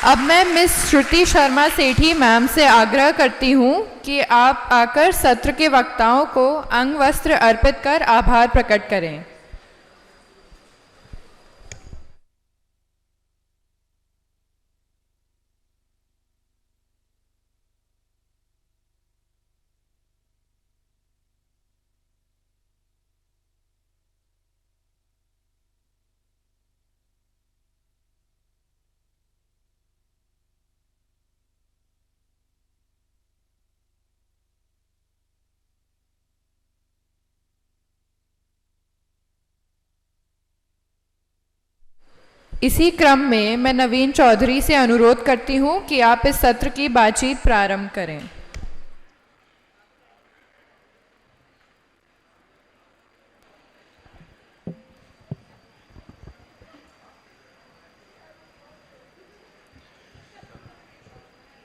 अब मैं मिस श्रुति शर्मा सेठी मैम से आग्रह करती हूँ कि आप आकर सत्र के वक्ताओं को अंग वस्त्र अर्पित कर आभार प्रकट करें। इसी क्रम में मैं नवीन चौधरी से अनुरोध करती हूं कि आप इस सत्र की बातचीत प्रारंभ करें।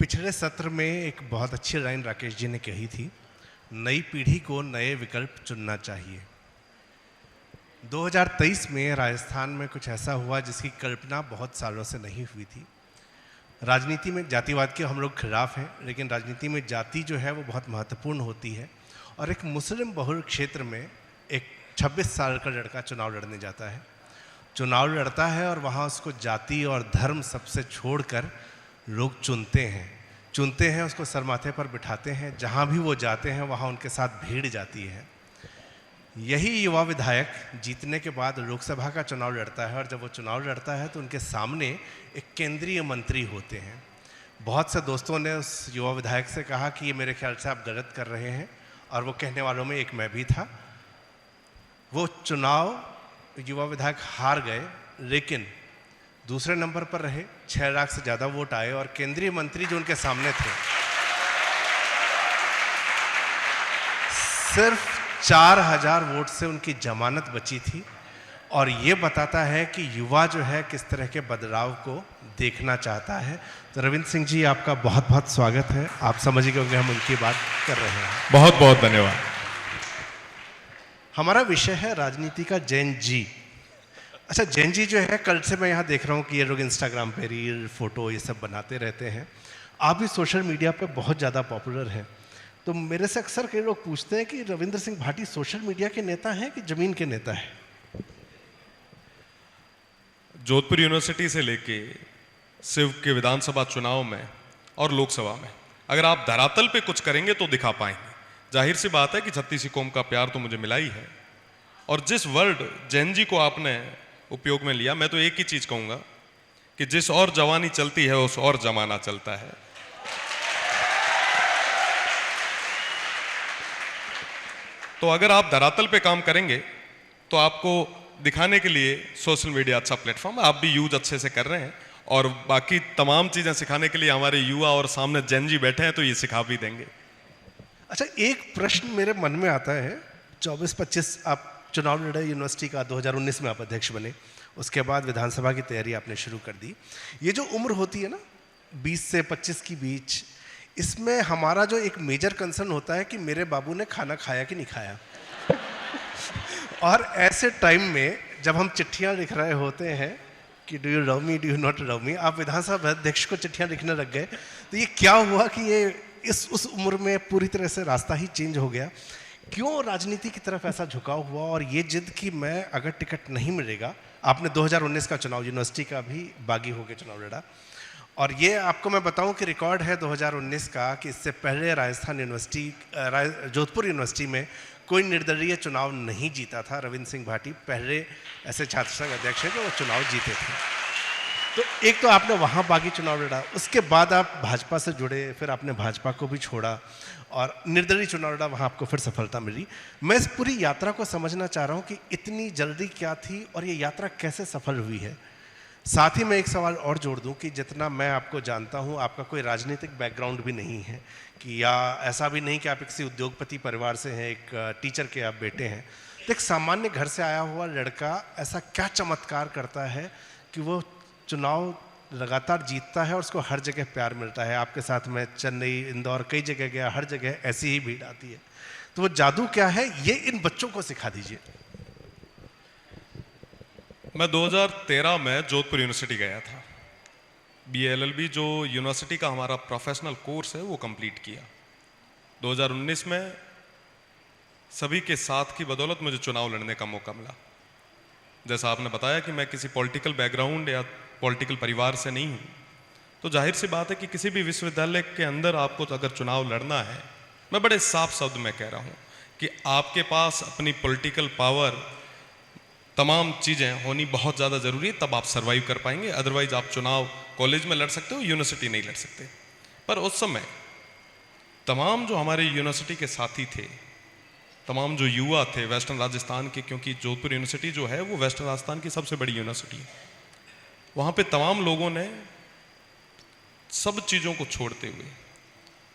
पिछले सत्र में एक बहुत अच्छी लाइन राकेश जी ने कही थी, नई पीढ़ी को नए विकल्प चुनना चाहिए। 2023 में राजस्थान में कुछ ऐसा हुआ जिसकी कल्पना बहुत सालों से नहीं हुई थी। राजनीति में जातिवाद के हम लोग खिलाफ हैं, लेकिन राजनीति में जाति जो है वो बहुत महत्वपूर्ण होती है। और एक मुस्लिम बहुल क्षेत्र में एक 26 साल का लड़का चुनाव लड़ने जाता है, चुनाव लड़ता है और वहाँ उसको जाति और धर्म सबसे छोड़कर लोग चुनते हैं, उसको सरमाथे पर बिठाते हैं, जहाँ भी वो जाते हैं वहाँ उनके साथ भीड़ जाती है। यही युवा विधायक जीतने के बाद लोकसभा का चुनाव लड़ता है, और जब वो चुनाव लड़ता है तो उनके सामने एक केंद्रीय मंत्री होते हैं। बहुत से दोस्तों ने उस युवा विधायक से कहा कि ये मेरे ख्याल से आप गलत कर रहे हैं, और वो कहने वालों में एक मैं भी था। वो चुनाव युवा विधायक हार गए, लेकिन दूसरे नंबर पर रहे, 6 लाख से ज़्यादा वोट आए, और केंद्रीय मंत्री जो उनके सामने थे सिर्फ 4000 वोट से उनकी जमानत बची थी। और ये बताता है कि युवा जो है किस तरह के बदलाव को देखना चाहता है। तो रविंद्र सिंह जी, आपका बहुत बहुत स्वागत है। आप समझिए क्योंकि हम उनकी बात कर रहे हैं। बहुत बहुत धन्यवाद। हमारा विषय है राजनीति का जेन जी। अच्छा, जेन जी जो है, कल से मैं यहाँ देख रहा हूँ कि ये लोग इंस्टाग्राम पे रील, फोटो ये सब बनाते रहते हैं। आप भी सोशल मीडिया पे बहुत ज़्यादा पॉपुलर हैं। तो मेरे से अक्सर कई लोग पूछते हैं कि रविंद्र सिंह भाटी सोशल मीडिया के नेता हैं कि ज़मीन के नेता हैं? जोधपुर यूनिवर्सिटी से लेके शिव के विधानसभा चुनाव में और लोकसभा में अगर आप धरातल पे कुछ करेंगे तो दिखा पाएंगे। जाहिर सी बात है कि छत्तीसी कौम का प्यार तो मुझे मिला ही है। और जिस वर्ड जैन जी को आपने उपयोग में लिया, मैं तो एक ही चीज कहूंगा कि जिस और जवानी चलती है उस और जमाना चलता है। तो अगर आप धरातल पे काम करेंगे तो आपको दिखाने के लिए सोशल मीडिया अच्छा प्लेटफॉर्म है, आप भी यूज अच्छे से कर रहे हैं, और बाकी तमाम चीजें सिखाने के लिए हमारे युवा और सामने जैन जी बैठे हैं तो ये सिखा भी देंगे। अच्छा, एक प्रश्न मेरे मन में आता है। 24-25 आप चुनाव लड़े यूनिवर्सिटी का, 2019 में आप अध्यक्ष बने, उसके बाद विधानसभा की तैयारी आपने शुरू कर दी। ये जो उम्र होती है ना 20 से 25 के बीच, इसमें हमारा जो एक मेजर कंसर्न होता है कि मेरे बाबू ने खाना खाया कि नहीं खाया। और ऐसे टाइम में जब हम चिट्ठियां लिख रहे होते हैं कि do you love me, do you not love me, आप विधानसभा अध्यक्ष को चिट्ठियां लिखने लग गए। तो ये क्या हुआ कि ये उस उम्र में पूरी तरह से रास्ता ही चेंज हो गया? क्यों राजनीति की तरफ ऐसा झुकाव हुआ, और ये जिद कि मैं अगर टिकट नहीं मिलेगा? आपने 2019 का चुनाव यूनिवर्सिटी का भी बागी होकर चुनाव लड़ा, और ये आपको मैं बताऊं कि रिकॉर्ड है 2019 का कि इससे पहले राजस्थान यूनिवर्सिटी, जोधपुर यूनिवर्सिटी में कोई निर्दलीय चुनाव नहीं जीता था। रविंद्र सिंह भाटी पहले ऐसे छात्र संघ अध्यक्ष हैं जो वो चुनाव जीते थे। तो एक तो आपने वहाँ बागी चुनाव लड़ा, उसके बाद आप भाजपा से जुड़े, फिर आपने भाजपा को भी छोड़ा और निर्दलीय चुनाव लड़ा, वहाँ आपको फिर सफलता मिली। मैं इस पूरी यात्रा को समझना चाह रहा हूँ कि इतनी जल्दी क्या थी और ये यात्रा कैसे सफल हुई है। साथ ही मैं एक सवाल और जोड़ दूं कि जितना मैं आपको जानता हूं, आपका कोई राजनीतिक बैकग्राउंड भी नहीं है, कि या ऐसा भी नहीं कि आप किसी उद्योगपति परिवार से हैं, एक टीचर के आप बेटे हैं। तो एक सामान्य घर से आया हुआ लड़का ऐसा क्या चमत्कार करता है कि वो चुनाव लगातार जीतता है और उसको हर जगह प्यार मिलता है? आपके साथ मैं चेन्नई, इंदौर, कई जगह गया, हर जगह ऐसी ही भीड़ आती है। तो वो जादू क्या है, ये इन बच्चों को सिखा दीजिए। मैं 2013 में जोधपुर यूनिवर्सिटी गया था BA-LLB जो यूनिवर्सिटी का हमारा प्रोफेशनल कोर्स है वो कंप्लीट किया। 2019 में सभी के साथ की बदौलत मुझे चुनाव लड़ने का मौका मिला। जैसा आपने बताया कि मैं किसी पॉलिटिकल बैकग्राउंड या पॉलिटिकल परिवार से नहीं हूँ, तो जाहिर सी बात है कि किसी भी विश्वविद्यालय के अंदर आपको अगर चुनाव लड़ना है, मैं बड़े साफ शब्द में कह रहा हूँ कि आपके पास अपनी पॉलिटिकल पावर, तमाम चीज़ें होनी बहुत ज़्यादा ज़रूरी है, तब आप सर्वाइव कर पाएंगे। अदरवाइज आप चुनाव कॉलेज में लड़ सकते हो, यूनिवर्सिटी नहीं लड़ सकते। पर उस समय तमाम जो हमारे यूनिवर्सिटी के साथी थे, तमाम जो युवा थे वेस्टर्न राजस्थान के, क्योंकि जोधपुर यूनिवर्सिटी जो है वो वेस्टर्न राजस्थान की सबसे बड़ी यूनिवर्सिटी है, वहाँ पे तमाम लोगों ने सब चीज़ों को छोड़ते हुए,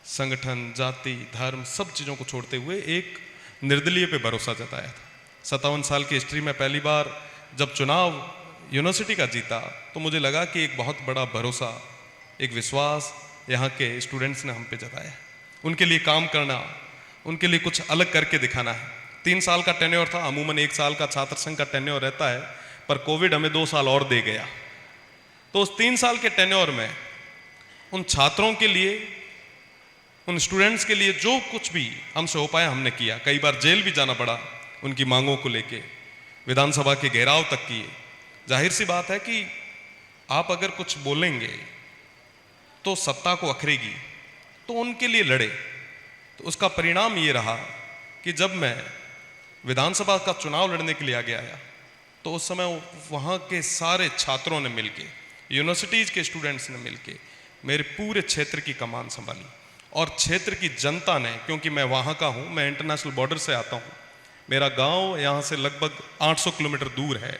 संगठन, जाति, धर्म, सब चीज़ों को छोड़ते हुए एक निर्दलीय पे भरोसा जताया था। 57 साल की हिस्ट्री में पहली बार जब चुनाव यूनिवर्सिटी का जीता तो मुझे लगा कि एक बहुत बड़ा भरोसा, एक विश्वास यहाँ के स्टूडेंट्स ने हम पे जताया। उनके लिए काम करना, उनके लिए कुछ अलग करके दिखाना है। 3 साल का टेन्योर था, अमूमन 1 साल का छात्र संघ का टेन्योर रहता है, पर कोविड हमें 2 साल और दे गया। तो उस 3 साल के टेन्योर में उन छात्रों के लिए, उन स्टूडेंट्स के लिए जो कुछ भी हमसे हो पाया हमने किया। कई बार जेल भी जाना पड़ा उनकी मांगों को लेके, विधानसभा के घेराव तक किए। जाहिर सी बात है कि आप अगर कुछ बोलेंगे तो सत्ता को अखरेगी, तो उनके लिए लड़े। तो उसका परिणाम ये रहा कि जब मैं विधानसभा का चुनाव लड़ने के लिए आगे आया तो उस समय वहाँ के सारे छात्रों ने मिलके, यूनिवर्सिटीज़ के स्टूडेंट्स ने मिलके मेरे पूरे क्षेत्र की कमान संभाली। और क्षेत्र की जनता ने, क्योंकि मैं वहाँ का हूँ, मैं इंटरनेशनल बॉर्डर से आता हूँ, मेरा गांव यहाँ से लगभग 800 किलोमीटर दूर है।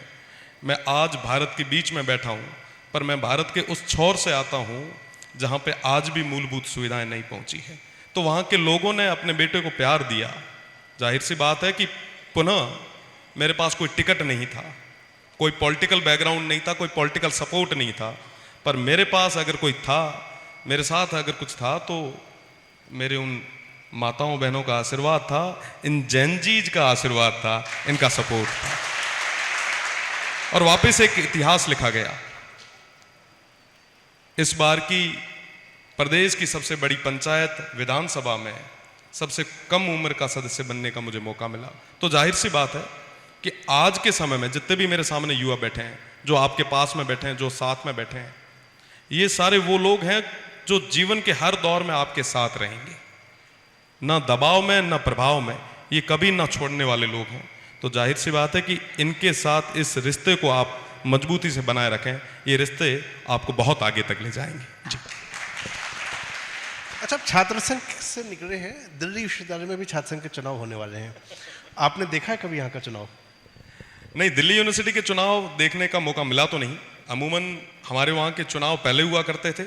मैं आज भारत के बीच में बैठा हूँ, पर मैं भारत के उस छोर से आता हूँ जहाँ पे आज भी मूलभूत सुविधाएं नहीं पहुँची है। तो वहाँ के लोगों ने अपने बेटे को प्यार दिया। जाहिर सी बात है कि पुनः मेरे पास कोई टिकट नहीं था, कोई पॉलिटिकल बैकग्राउंड नहीं था, कोई पॉलिटिकल सपोर्ट नहीं था, पर मेरे पास अगर कोई था, मेरे साथ अगर कुछ था, तो मेरे उन माताओं बहनों का आशीर्वाद था, इन जैनजीज का आशीर्वाद था, इनका सपोर्ट था। और वापस एक इतिहास लिखा गया। इस बार की प्रदेश की सबसे बड़ी पंचायत विधानसभा में सबसे कम उम्र का सदस्य बनने का मुझे मौका मिला। तो जाहिर सी बात है कि आज के समय में जितने भी मेरे सामने युवा बैठे हैं, जो आपके पास में बैठे हैं, जो साथ में बैठे हैं, ये सारे वो लोग हैं जो जीवन के हर दौर में आपके साथ रहेंगे, ना दबाव में ना प्रभाव में, ये कभी ना छोड़ने वाले लोग हैं। तो जाहिर सी बात है कि इनके साथ इस रिश्ते को आप मजबूती से बनाए रखें, ये रिश्ते आपको बहुत आगे तक ले जाएंगे। जी। अच्छा, आप छात्र संघ से निकले हैं, दिल्ली विश्वविद्यालय में भी छात्र संघ के चुनाव होने वाले हैं, आपने देखा है कभी यहाँ का चुनाव? नहीं, दिल्ली यूनिवर्सिटी के चुनाव देखने का मौका मिला तो नहीं। अमूमन हमारे वहाँ के चुनाव पहले हुआ करते थे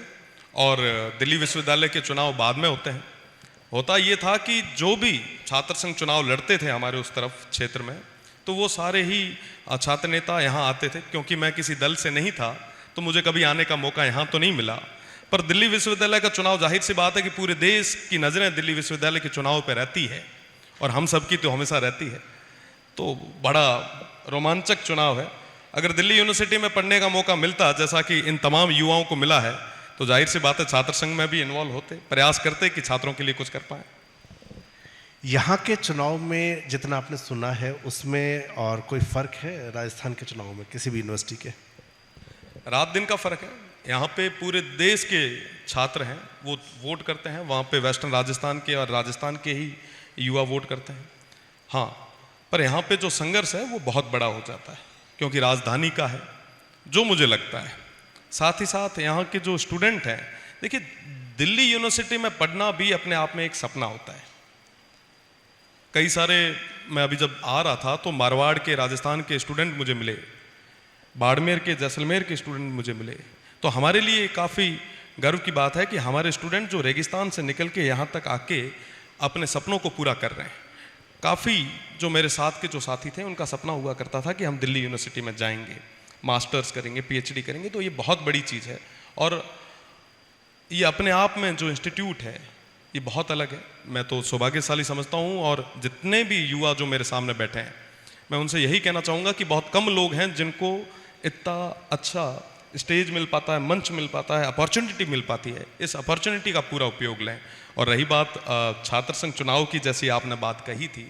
और दिल्ली विश्वविद्यालय के चुनाव बाद में होते हैं। होता ये था कि जो भी छात्र संघ चुनाव लड़ते थे हमारे उस तरफ क्षेत्र में, तो वो सारे ही छात्र नेता यहाँ आते थे। क्योंकि मैं किसी दल से नहीं था तो मुझे कभी आने का मौका यहाँ तो नहीं मिला, पर दिल्ली विश्वविद्यालय का चुनाव, जाहिर सी बात है कि पूरे देश की नज़रें दिल्ली विश्वविद्यालय के चुनाव पर रहती है और हम सब की तो हमेशा रहती है। तो बड़ा रोमांचक चुनाव है। अगर दिल्ली यूनिवर्सिटी में पढ़ने का मौका मिलता, जैसा कि इन तमाम युवाओं को मिला है, तो जाहिर सी बात है छात्र संघ में भी इन्वॉल्व होते, प्रयास करते कि छात्रों के लिए कुछ कर पाए। यहाँ के चुनाव में जितना आपने सुना है उसमें और कोई फर्क है राजस्थान के चुनाव में किसी भी यूनिवर्सिटी के? रात दिन का फर्क है। यहाँ पे पूरे देश के छात्र हैं, वो वोट करते हैं। वहाँ पे वेस्टर्न राजस्थान के और राजस्थान के ही युवा वोट करते हैं। हाँ, पर यहाँ पे जो संघर्ष है वो बहुत बड़ा हो जाता है, क्योंकि राजधानी का है, जो मुझे लगता है। साथ ही साथ यहाँ के जो स्टूडेंट हैं, देखिए दिल्ली यूनिवर्सिटी में पढ़ना भी अपने आप में एक सपना होता है। कई सारे, मैं अभी जब आ रहा था तो मारवाड़ के, राजस्थान के स्टूडेंट मुझे मिले, बाड़मेर के, जैसलमेर के स्टूडेंट मुझे मिले। तो हमारे लिए काफ़ी गर्व की बात है कि हमारे स्टूडेंट जो रेगिस्तान से निकल के यहाँ तक आके अपने सपनों को पूरा कर रहे हैं। काफ़ी जो मेरे साथ के जो साथी थे, उनका सपना हुआ करता था कि हम दिल्ली यूनिवर्सिटी में जाएंगे, मास्टर्स करेंगे, पीएचडी करेंगे। तो ये बहुत बड़ी चीज़ है और ये अपने आप में जो इंस्टीट्यूट है ये बहुत अलग है। मैं तो सौभाग्यशाली समझता हूँ, और जितने भी युवा जो मेरे सामने बैठे हैं, मैं उनसे यही कहना चाहूँगा कि बहुत कम लोग हैं जिनको इतना अच्छा स्टेज मिल पाता है, मंच मिल पाता है, अपॉर्चुनिटी मिल पाती है, इस अपॉर्चुनिटी का पूरा उपयोग लें। और रही बात छात्र संघ चुनाव की, जैसी आपने बात कही थी,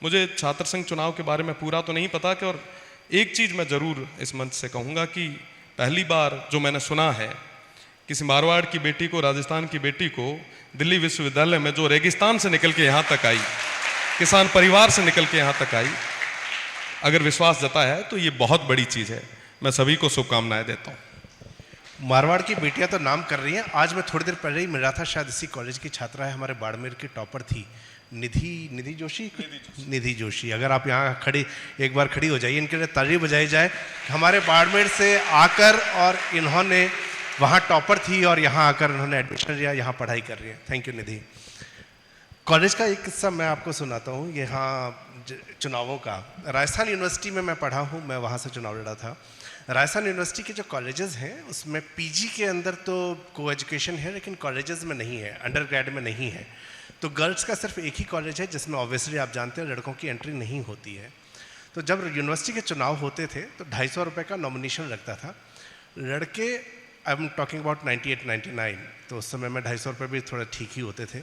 मुझे छात्र संघ चुनाव के बारे में पूरा तो नहीं पता कि, और एक चीज़ मैं ज़रूर इस मंच से कहूँगा कि पहली बार जो मैंने सुना है, किसी मारवाड़ की बेटी को, राजस्थान की बेटी को दिल्ली विश्वविद्यालय में, जो रेगिस्तान से निकल के यहाँ तक आई, किसान परिवार से निकल के यहाँ तक आई, अगर विश्वास जताया है तो ये बहुत बड़ी चीज़ है। मैं सभी को शुभकामनाएं देता हूँ। मारवाड़ की बेटियां तो नाम कर रही हैं। आज मैं थोड़ी देर पहले ही मिला था, शायद इसी कॉलेज की छात्रा है, हमारे बाड़मेर की टॉपर थी, निधि जोशी। अगर आप यहाँ खड़ी, एक बार खड़ी हो जाइए, इनके लिए ताली बजाई जाए। हमारे बाड़मेर से आकर और इन्होंने वहाँ टॉपर थी और यहाँ आकर इन्होंने एडमिशन लिया, यहाँ पढ़ाई कर रही है। Thank you Nidhi. कॉलेज का एक किस्सा मैं आपको सुनाता हूँ, यहाँ चुनावों का। राजस्थान यूनिवर्सिटी में मैं पढ़ा हूँ, मैं वहाँ से चुनाव लड़ा था। राजस्थान यूनिवर्सिटी के जो कॉलेजेस हैं उसमें पीजी के अंदर तो को एजुकेशन है, लेकिन कॉलेजेस में नहीं है, अंडर ग्रेड में नहीं है। तो गर्ल्स का सिर्फ एक ही कॉलेज है जिसमें ऑब्वियसली आप जानते हैं लड़कों की एंट्री नहीं होती है। तो जब यूनिवर्सिटी के चुनाव होते थे तो 250 रुपये का नॉमिनेशन लगता था। लड़के, आई एम टॉकिंग अबाउट 98-99, तो उस समय में 250 रुपये भी थोड़ा ठीक ही होते थे।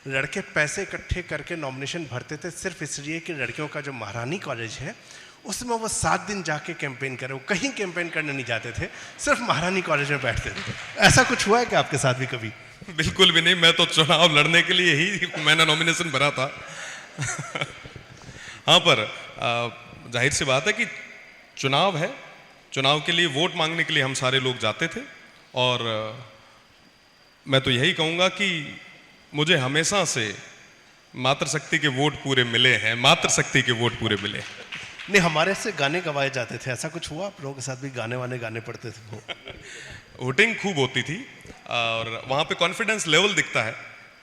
लड़के पैसे इकट्ठे करके नॉमिनेशन भरते थे, सिर्फ इसलिए कि लड़कियों का जो महारानी कॉलेज है उसमें वो 7 दिन जाके कैंपेन करे। वो कहीं कैंपेन करने नहीं जाते थे, सिर्फ महारानी कॉलेज में बैठते थे। ऐसा कुछ हुआ है कि आपके साथ भी कभी? बिल्कुल भी नहीं, मैं तो चुनाव लड़ने के लिए ही मैंने नॉमिनेशन भरा था। हाँ, पर जाहिर सी बात है कि चुनाव है, चुनाव के लिए वोट मांगने के लिए हम सारे लोग जाते थे। और मैं तो यही कहूँगा कि मुझे हमेशा से मातृशक्ति के वोट पूरे मिले हैं, मातृशक्ति के वोट पूरे मिले। नहीं, हमारे से गाने गवाए जाते थे, ऐसा कुछ हुआ? आप लोगों के साथ भी गाने गाने पड़ते थे? वोटिंग खूब होती थी और वहाँ पे कॉन्फिडेंस लेवल दिखता है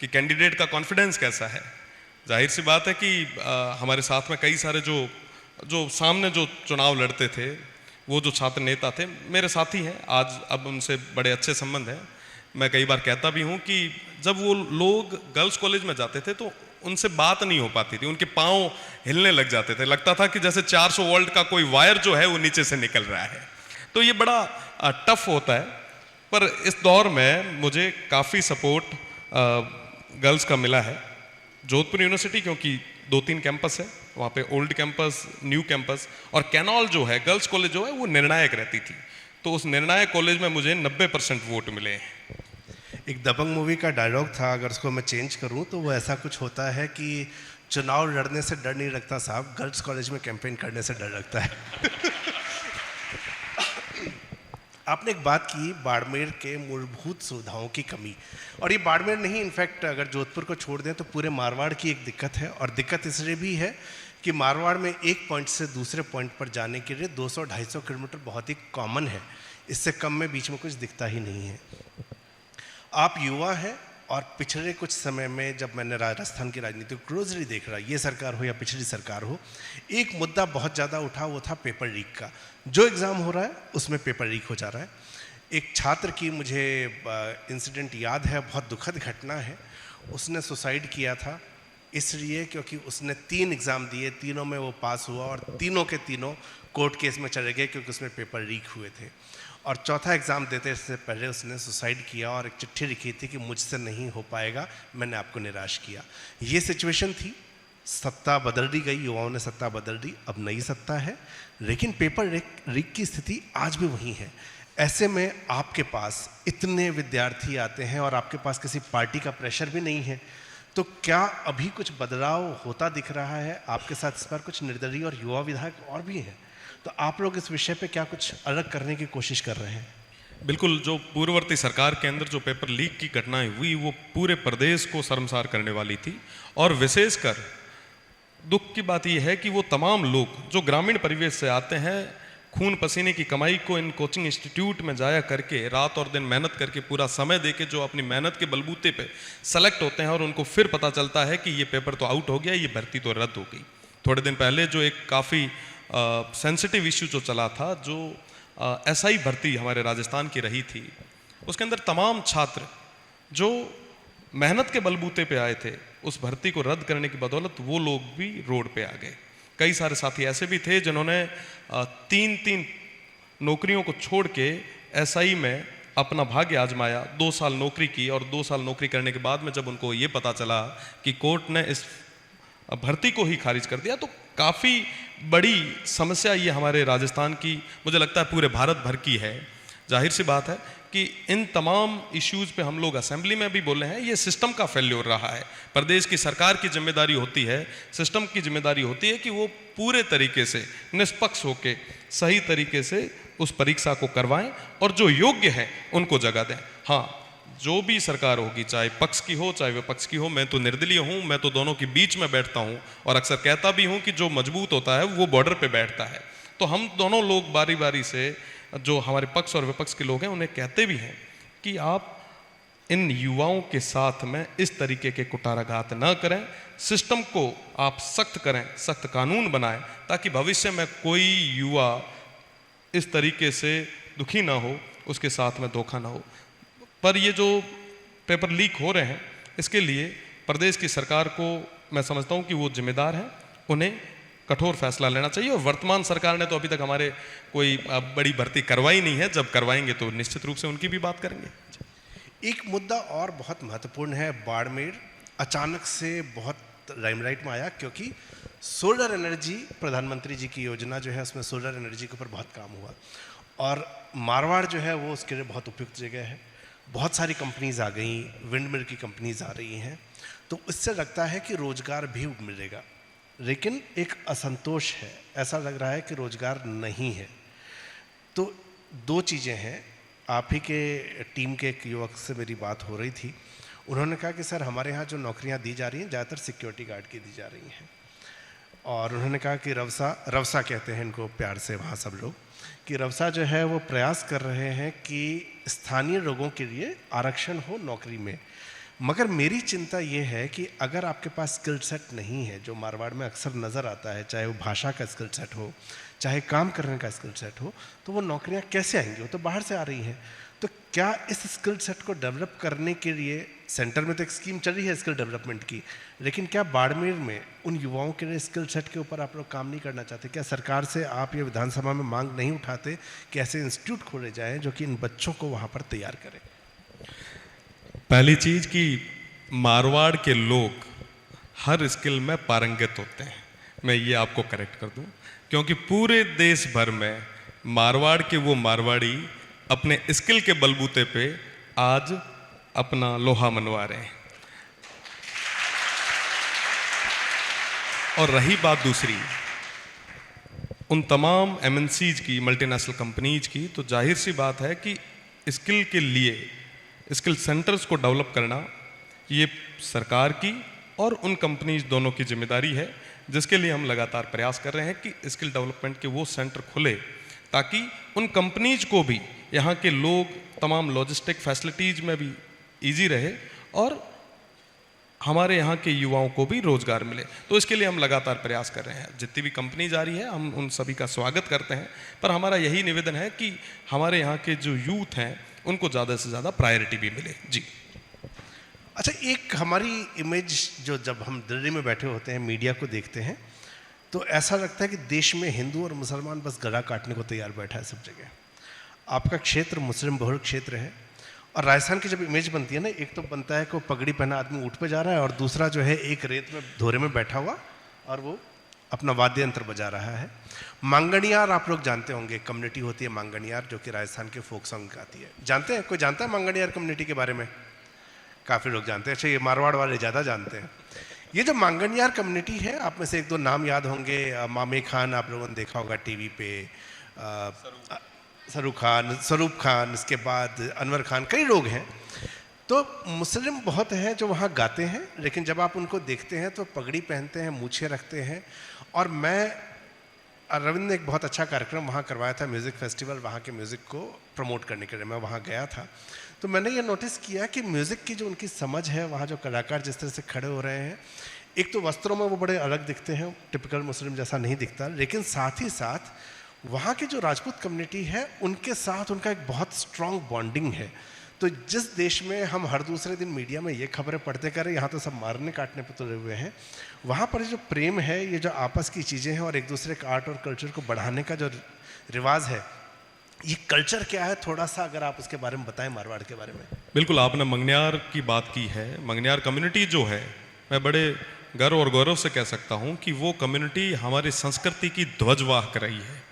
कि कैंडिडेट का कॉन्फिडेंस कैसा है। जाहिर सी बात है कि हमारे साथ में कई सारे जो सामने जो चुनाव लड़ते थे, वो जो छात्र नेता थे, मेरे साथी हैं आज, अब उनसे बड़े अच्छे संबंध हैं। मैं कई बार कहता भी हूँ कि जब वो लोग गर्ल्स कॉलेज में जाते थे तो उनसे बात नहीं हो पाती थी, उनके पाँव हिलने लग जाते थे, लगता था कि जैसे 400 वोल्ट का कोई वायर जो है वो नीचे से निकल रहा है। तो ये बड़ा टफ होता है। पर इस दौर में मुझे काफ़ी सपोर्ट गर्ल्स का मिला है। जोधपुर यूनिवर्सिटी, क्योंकि 2-3 कैंपस है वहाँ पे, ओल्ड कैंपस, न्यू कैंपस, और कैनॉल जो है गर्ल्स कॉलेज जो है वो निर्णायक रहती थी। तो उस निर्णायक कॉलेज में मुझे 90% वोट मिले हैं। एक दबंग मूवी का डायलॉग था, अगर उसको मैं चेंज करूं तो वो ऐसा कुछ होता है कि चुनाव लड़ने से डर नहीं लगता साहब, गर्ल्स कॉलेज में कैंपेन करने से डर लगता है। आपने एक बात की बाड़मेर के मूलभूत सुविधाओं की कमी, और ये बाड़मेर नहीं, इनफैक्ट अगर जोधपुर को छोड़ दें तो पूरे मारवाड़ की एक दिक्कत है। और दिक्कत इसलिए भी है कि मारवाड़ में एक पॉइंट से दूसरे पॉइंट पर जाने के लिए 200-250 किलोमीटर बहुत ही कॉमन है। इससे कम में बीच में कुछ दिखता ही नहीं है। आप युवा हैं और पिछले कुछ समय में जब मैंने राजस्थान की राजनीति को क्लोजली देख रहा, ये सरकार हो या पिछली सरकार हो, एक मुद्दा बहुत ज़्यादा उठा, वो था पेपर लीक का। जो एग्ज़ाम हो रहा है उसमें पेपर लीक हो जा रहा है। एक छात्र की मुझे इंसिडेंट याद है, बहुत दुखद घटना है। उसने सुसाइड किया था इसलिए क्योंकि उसने 3 एग्ज़ाम दिए, तीनों में वो पास हुआ और तीनों के तीनों कोर्ट केस में चले गए क्योंकि उसमें पेपर लीक हुए थे। और चौथा एग्ज़ाम देते से पहले उसने सुसाइड किया और एक चिट्ठी लिखी थी कि मुझसे नहीं हो पाएगा, मैंने आपको निराश किया। ये सिचुएशन थी। सत्ता बदल दी गई, युवाओं ने सत्ता बदल दी, अब नई सत्ता है, लेकिन पेपर लीक की स्थिति आज भी वही है। ऐसे में आपके पास इतने विद्यार्थी आते हैं और आपके पास किसी पार्टी का प्रेशर भी नहीं है, तो क्या अभी कुछ बदलाव होता दिख रहा है? आपके साथ इस बार कुछ निर्दलीय और युवा विधायक और भी हैं, तो आप लोग इस विषय पे क्या कुछ अलग करने की कोशिश कर रहे हैं? बिल्कुल, जो पूर्ववर्ती सरकार के अंदर जो पेपर लीक की घटनाएं हुई वो पूरे प्रदेश को शर्मसार करने वाली थी। और विशेषकर दुख की बात यह है कि वो तमाम लोग जो ग्रामीण परिवेश से आते हैं, खून पसीने की कमाई को इन कोचिंग इंस्टीट्यूट में जाया करके, रात और दिन मेहनत करके, पूरा समय देके जो अपनी मेहनत के बलबूते पे सेलेक्ट होते हैं और उनको फिर पता चलता है कि ये पेपर तो आउट हो गया, ये भर्ती तो रद्द हो गई। थोड़े दिन पहले जो एक काफ़ी सेंसिटिव इश्यू जो चला था, जो एसआई भर्ती हमारे राजस्थान की रही थी, उसके अंदर तमाम छात्र जो मेहनत के बलबूते पे आए थे, उस भर्ती को रद्द करने की बदौलत वो लोग भी रोड पे आ गए। कई सारे साथी ऐसे भी थे जिन्होंने 3-3 नौकरियों को छोड़ के एसआई में अपना भाग्य आजमाया, 2 साल नौकरी की, और 2 साल नौकरी करने के बाद में जब उनको ये पता चला कि कोर्ट ने इस भर्ती को ही खारिज कर दिया, तो काफ़ी बड़ी समस्या ये हमारे राजस्थान की, मुझे लगता है पूरे भारत भर की है। जाहिर सी बात है कि इन तमाम इश्यूज़ पे हम लोग असेंबली में भी बोले हैं, ये सिस्टम का फेल्योर रहा है। प्रदेश की सरकार की जिम्मेदारी होती है, सिस्टम की जिम्मेदारी होती है कि वो पूरे तरीके से निष्पक्ष होकर सही तरीके से उस परीक्षा को करवाएं और जो योग्य है उनको जगह दें। हाँ, जो भी सरकार होगी, चाहे पक्ष की हो चाहे विपक्ष की हो, मैं तो निर्दलीय हूँ, मैं तो दोनों के बीच में बैठता हूँ और अक्सर कहता भी हूँ कि जो मजबूत होता है वो बॉर्डर पे बैठता है। तो हम दोनों लोग बारी बारी से, जो हमारे पक्ष और विपक्ष के लोग हैं, उन्हें कहते भी हैं कि आप इन युवाओं के साथ में इस तरीके के कुटाराघात न करें, सिस्टम को आप सख्त करें, सख्त कानून बनाएं, ताकि भविष्य में कोई युवा इस तरीके से दुखी ना हो, उसके साथ में धोखा ना हो। पर ये जो पेपर लीक हो रहे हैं, इसके लिए प्रदेश की सरकार को मैं समझता हूँ कि वो जिम्मेदार हैं, उन्हें कठोर फैसला लेना चाहिए। और वर्तमान सरकार ने तो अभी तक हमारे कोई बड़ी भर्ती करवाई नहीं है, जब करवाएंगे तो निश्चित रूप से उनकी भी बात करेंगे। एक मुद्दा और बहुत महत्वपूर्ण है, बाड़मेर अचानक से बहुत लाइमलाइट में आया, क्योंकि सोलर एनर्जी, प्रधानमंत्री जी की योजना जो है उसमें सोलर एनर्जी के ऊपर बहुत काम हुआ, और मारवाड़ जो है वो उसके लिए बहुत उपयुक्त जगह है। बहुत सारी कंपनीज आ गई, विंड मिल की कंपनीज आ रही हैं, तो इससे लगता है कि रोजगार भी मिलेगा, लेकिन एक असंतोष है, ऐसा लग रहा है कि रोजगार नहीं है। तो 2 चीज़ें हैं। आप ही के टीम के एक युवक से मेरी बात हो रही थी, उन्होंने कहा कि सर हमारे यहाँ जो नौकरियाँ दी जा रही हैं ज़्यादातर सिक्योरिटी गार्ड की दी जा रही हैं, और उन्होंने कहा कि रवसा कहते हैं इनको प्यार से वहाँ सब लोग, कि रवसा जो है वो प्रयास कर रहे हैं कि स्थानीय लोगों के लिए आरक्षण हो नौकरी में। मगर मेरी चिंता ये है कि अगर आपके पास स्किल सेट नहीं है, जो मारवाड़ में अक्सर नज़र आता है, चाहे वो भाषा का स्किल सेट हो, चाहे काम करने का स्किल सेट हो, तो वो नौकरियां कैसे आएंगी? वो तो बाहर से आ रही हैं। तो क्या इस स्किल सेट को डेवलप करने के लिए सेंटर में तो एक स्कीम चल रही है स्किल डेवलपमेंट की, लेकिन क्या बाड़मेर में उन युवाओं के लिए स्किल सेट के ऊपर आप लोग काम नहीं करना चाहते? क्या सरकार से आप ये विधानसभा में मांग नहीं उठाते कि ऐसे इंस्टीट्यूट खोले जाएं जो कि इन बच्चों को वहाँ पर तैयार करें? पहली चीज कि मारवाड़ के लोग हर स्किल में पारंगत होते हैं, मैं ये आपको करेक्ट कर दूं, क्योंकि पूरे देश भर में मारवाड़ के वो मारवाड़ी अपने स्किल के बलबूते पे आज अपना लोहा मनवा रहे हैं। और रही बात दूसरी, उन तमाम एमएनसीज की, मल्टीनेशनल कंपनीज की, तो जाहिर सी बात है कि स्किल के लिए स्किल सेंटर्स को डेवलप करना ये सरकार की और उन कंपनीज दोनों की जिम्मेदारी है, जिसके लिए हम लगातार प्रयास कर रहे हैं कि स्किल डेवलपमेंट के वो सेंटर खुले, ताकि उन कंपनीज को भी यहाँ के लोग तमाम लॉजिस्टिक फैसिलिटीज में भी इजी रहे और हमारे यहाँ के युवाओं को भी रोजगार मिले। तो इसके लिए हम लगातार प्रयास कर रहे हैं। जितनी भी कंपनीज आ रही है हम उन सभी का स्वागत करते हैं, पर हमारा यही निवेदन है कि हमारे यहाँ के जो यूथ हैं उनको ज़्यादा से ज़्यादा प्रायोरिटी भी मिले। जी अच्छा, एक हमारी इमेज जो जब हम दिल्ली में बैठे होते हैं, मीडिया को देखते हैं, तो ऐसा लगता है कि देश में हिंदू और मुसलमान बस गला काटने को तैयार बैठा है सब जगह। आपका क्षेत्र मुस्लिम बहुल क्षेत्र है, और राजस्थान की जब इमेज बनती है ना, एक तो बनता है कि पगड़ी पहना आदमी ऊँट पे जा रहा है, और दूसरा जो है एक रेत में धोरे में बैठा हुआ और वो अपना वाद्य यंत्र बजा रहा है। मांगणियार आप लोग जानते होंगे, कम्युनिटी होती है मांगणियार, जो कि राजस्थान के फोक सॉन्ग गाती है। जानते हैं? कोई जानता है मांगणियार कम्युनिटी के बारे में? काफ़ी लोग जानते हैं। अच्छा, ये मारवाड़ वाले ज़्यादा जानते हैं। ये जो मांगणियार कम्युनिटी है, आप में से 1-2 नाम याद होंगे। मामे खान आप लोगों ने देखा होगा टीवी पे, स्वरूप खान, इसके बाद अनवर खान, कई लोग हैं। तो मुस्लिम बहुत हैं जो वहाँ गाते हैं, लेकिन जब आप उनको देखते हैं तो पगड़ी पहनते हैं, मूछें रखते हैं। और रविंद्र ने एक बहुत अच्छा कार्यक्रम वहाँ करवाया था, म्यूज़िक फेस्टिवल, वहाँ के म्यूज़िक को प्रमोट करने के लिए मैं वहाँ गया था। तो मैंने ये नोटिस किया कि म्यूज़िक की जो उनकी समझ है, वहाँ जो कलाकार जिस तरह से खड़े हो रहे हैं, एक तो वस्त्रों में वो बड़े अलग दिखते हैं, टिपिकल मुस्लिम जैसा नहीं दिखता, लेकिन साथ ही साथ वहाँ की जो राजपूत कम्युनिटी है उनके साथ उनका एक बहुत स्ट्रॉन्ग बॉन्डिंग है। तो जिस देश में हम हर दूसरे दिन मीडिया में ये खबरें पढ़ते कर रहे हैं, यहाँ तो सब मारने काटने पर तुले हुए हैं, वहाँ पर जो प्रेम है, ये जो आपस की चीज़ें हैं और एक दूसरे के आर्ट और कल्चर को बढ़ाने का जो रिवाज है, ये कल्चर क्या है, थोड़ा सा अगर आप उसके बारे में बताएं, मारवाड़ के बारे में। बिल्कुल, आपने मंगन्यार की बात की है। मंगन्यार कम्युनिटी जो है, मैं बड़े गर्व और गौरव से कह सकता हूँ कि वो कम्युनिटी हमारी संस्कृति की ध्वजवाहक रही है।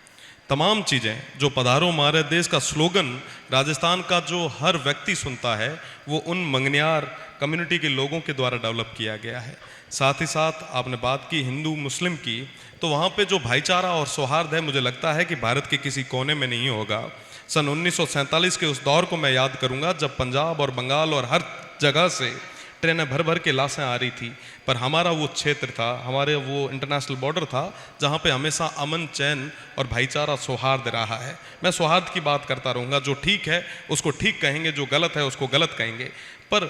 तमाम चीज़ें जो पधारो हमारे देश का स्लोगन राजस्थान का जो हर व्यक्ति सुनता है, वो उन मंगन्यार कम्युनिटी के लोगों के द्वारा डेवलप किया गया है। साथ ही साथ आपने बात की हिंदू मुस्लिम की, तो वहाँ पे जो भाईचारा और सौहार्द है, मुझे लगता है कि भारत के किसी कोने में नहीं होगा। सन 1947 के उस दौर को मैं याद करूँगा जब पंजाब और बंगाल और हर जगह से ट्रेनें भर भर के लाशें आ रही थी, पर हमारा वो क्षेत्र था, हमारे वो इंटरनेशनल बॉर्डर था जहाँ पे हमेशा अमन, चैन और भाईचारा, सौहार्द रहा है। मैं सौहार्द की बात करता रहूँगा। जो ठीक है उसको ठीक कहेंगे, जो गलत है उसको गलत कहेंगे, पर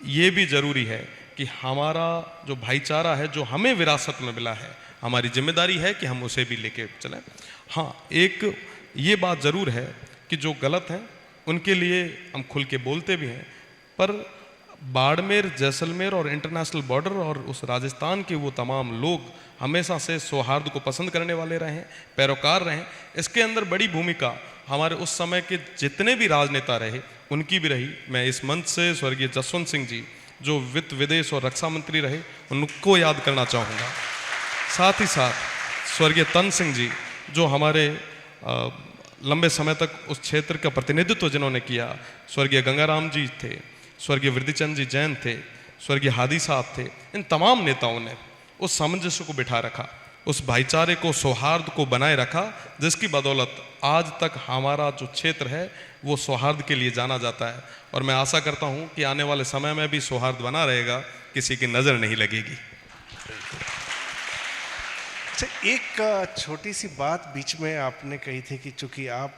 ये भी ज़रूरी है कि हमारा जो भाईचारा है, जो हमें विरासत में मिला है, हमारी जिम्मेदारी है कि हम उसे भी लेके चलें। हाँ, एक ये बात ज़रूर है कि जो गलत हैं उनके लिए हम खुल के बोलते भी हैं, पर बाड़मेर, जैसलमेर और इंटरनेशनल बॉर्डर और उस राजस्थान के वो तमाम लोग हमेशा से सौहार्द को पसंद करने वाले रहे हैं, पैरोकार रहे हैं। इसके अंदर बड़ी भूमिका हमारे उस समय के जितने भी राजनेता रहे उनकी भी रही। मैं इस मंच से स्वर्गीय जसवंत सिंह जी जो वित्त, विदेश और रक्षा मंत्री रहे, उनको याद करना चाहूँगा। साथ ही साथ स्वर्गीय तन सिंह जी जो हमारे लंबे समय तक उस क्षेत्र का प्रतिनिधित्व जिन्होंने किया, स्वर्गीय गंगाराम जी थे, स्वर्गीय वृद्धिचंद जी जैन थे, स्वर्गीय हादी साहब थे। इन तमाम नेताओं ने उस सामंजस्य को बिठा रखा, उस भाईचारे को, सौहार्द को बनाए रखा, जिसकी बदौलत आज तक हमारा जो क्षेत्र है वो सौहार्द के लिए जाना जाता है। और मैं आशा करता हूँ कि आने वाले समय में भी सौहार्द बना रहेगा, किसी की नज़र नहीं लगेगी। अच्छा, एक छोटी सी बात बीच में आपने कही थी कि चूंकि आप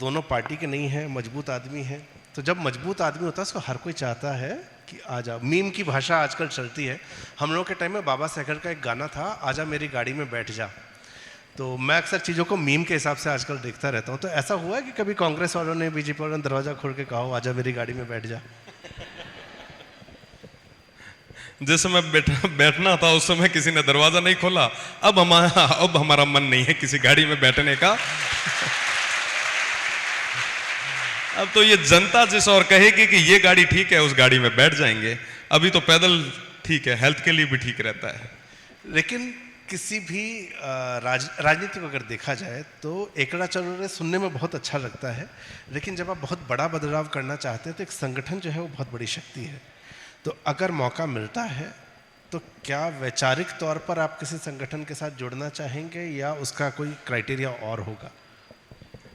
दोनों पार्टी के नहीं हैं, मजबूत आदमी हैं, तो जब मजबूत आदमी होता है उसको हर कोई चाहता है कि आ जा। मीम की भाषा आजकल चलती है। हम लोगों के टाइम में बाबा सहगल का एक गाना था, आजा मेरी गाड़ी में बैठ जा। तो मैं अक्सर चीज़ों को मीम के हिसाब से आजकल देखता रहता हूँ। तो ऐसा हुआ है कि कभी कांग्रेस वालों ने, बीजेपी वालों ने दरवाज़ा खोल के कहा आजा मेरी गाड़ी में बैठ जा? जिस समय बैठना था उस समय किसी ने दरवाजा नहीं खोला। अब हमारा मन नहीं है किसी गाड़ी में बैठने का। अब तो ये जनता जिस और कहेगी कि ये गाड़ी ठीक है, उस गाड़ी में बैठ जाएंगे। अभी तो पैदल ठीक है, हेल्थ के लिए भी ठीक रहता है। लेकिन किसी भी राजनीति को अगर देखा जाए तो एकड़ा चरोरे सुनने में बहुत अच्छा लगता है, लेकिन जब आप बहुत बड़ा बदलाव करना चाहते हैं तो एक संगठन जो है वो बहुत बड़ी शक्ति है। तो अगर मौका मिलता है तो क्या वैचारिक तौर पर आप किसी संगठन के साथ जुड़ना चाहेंगे या उसका कोई क्राइटेरिया और होगा?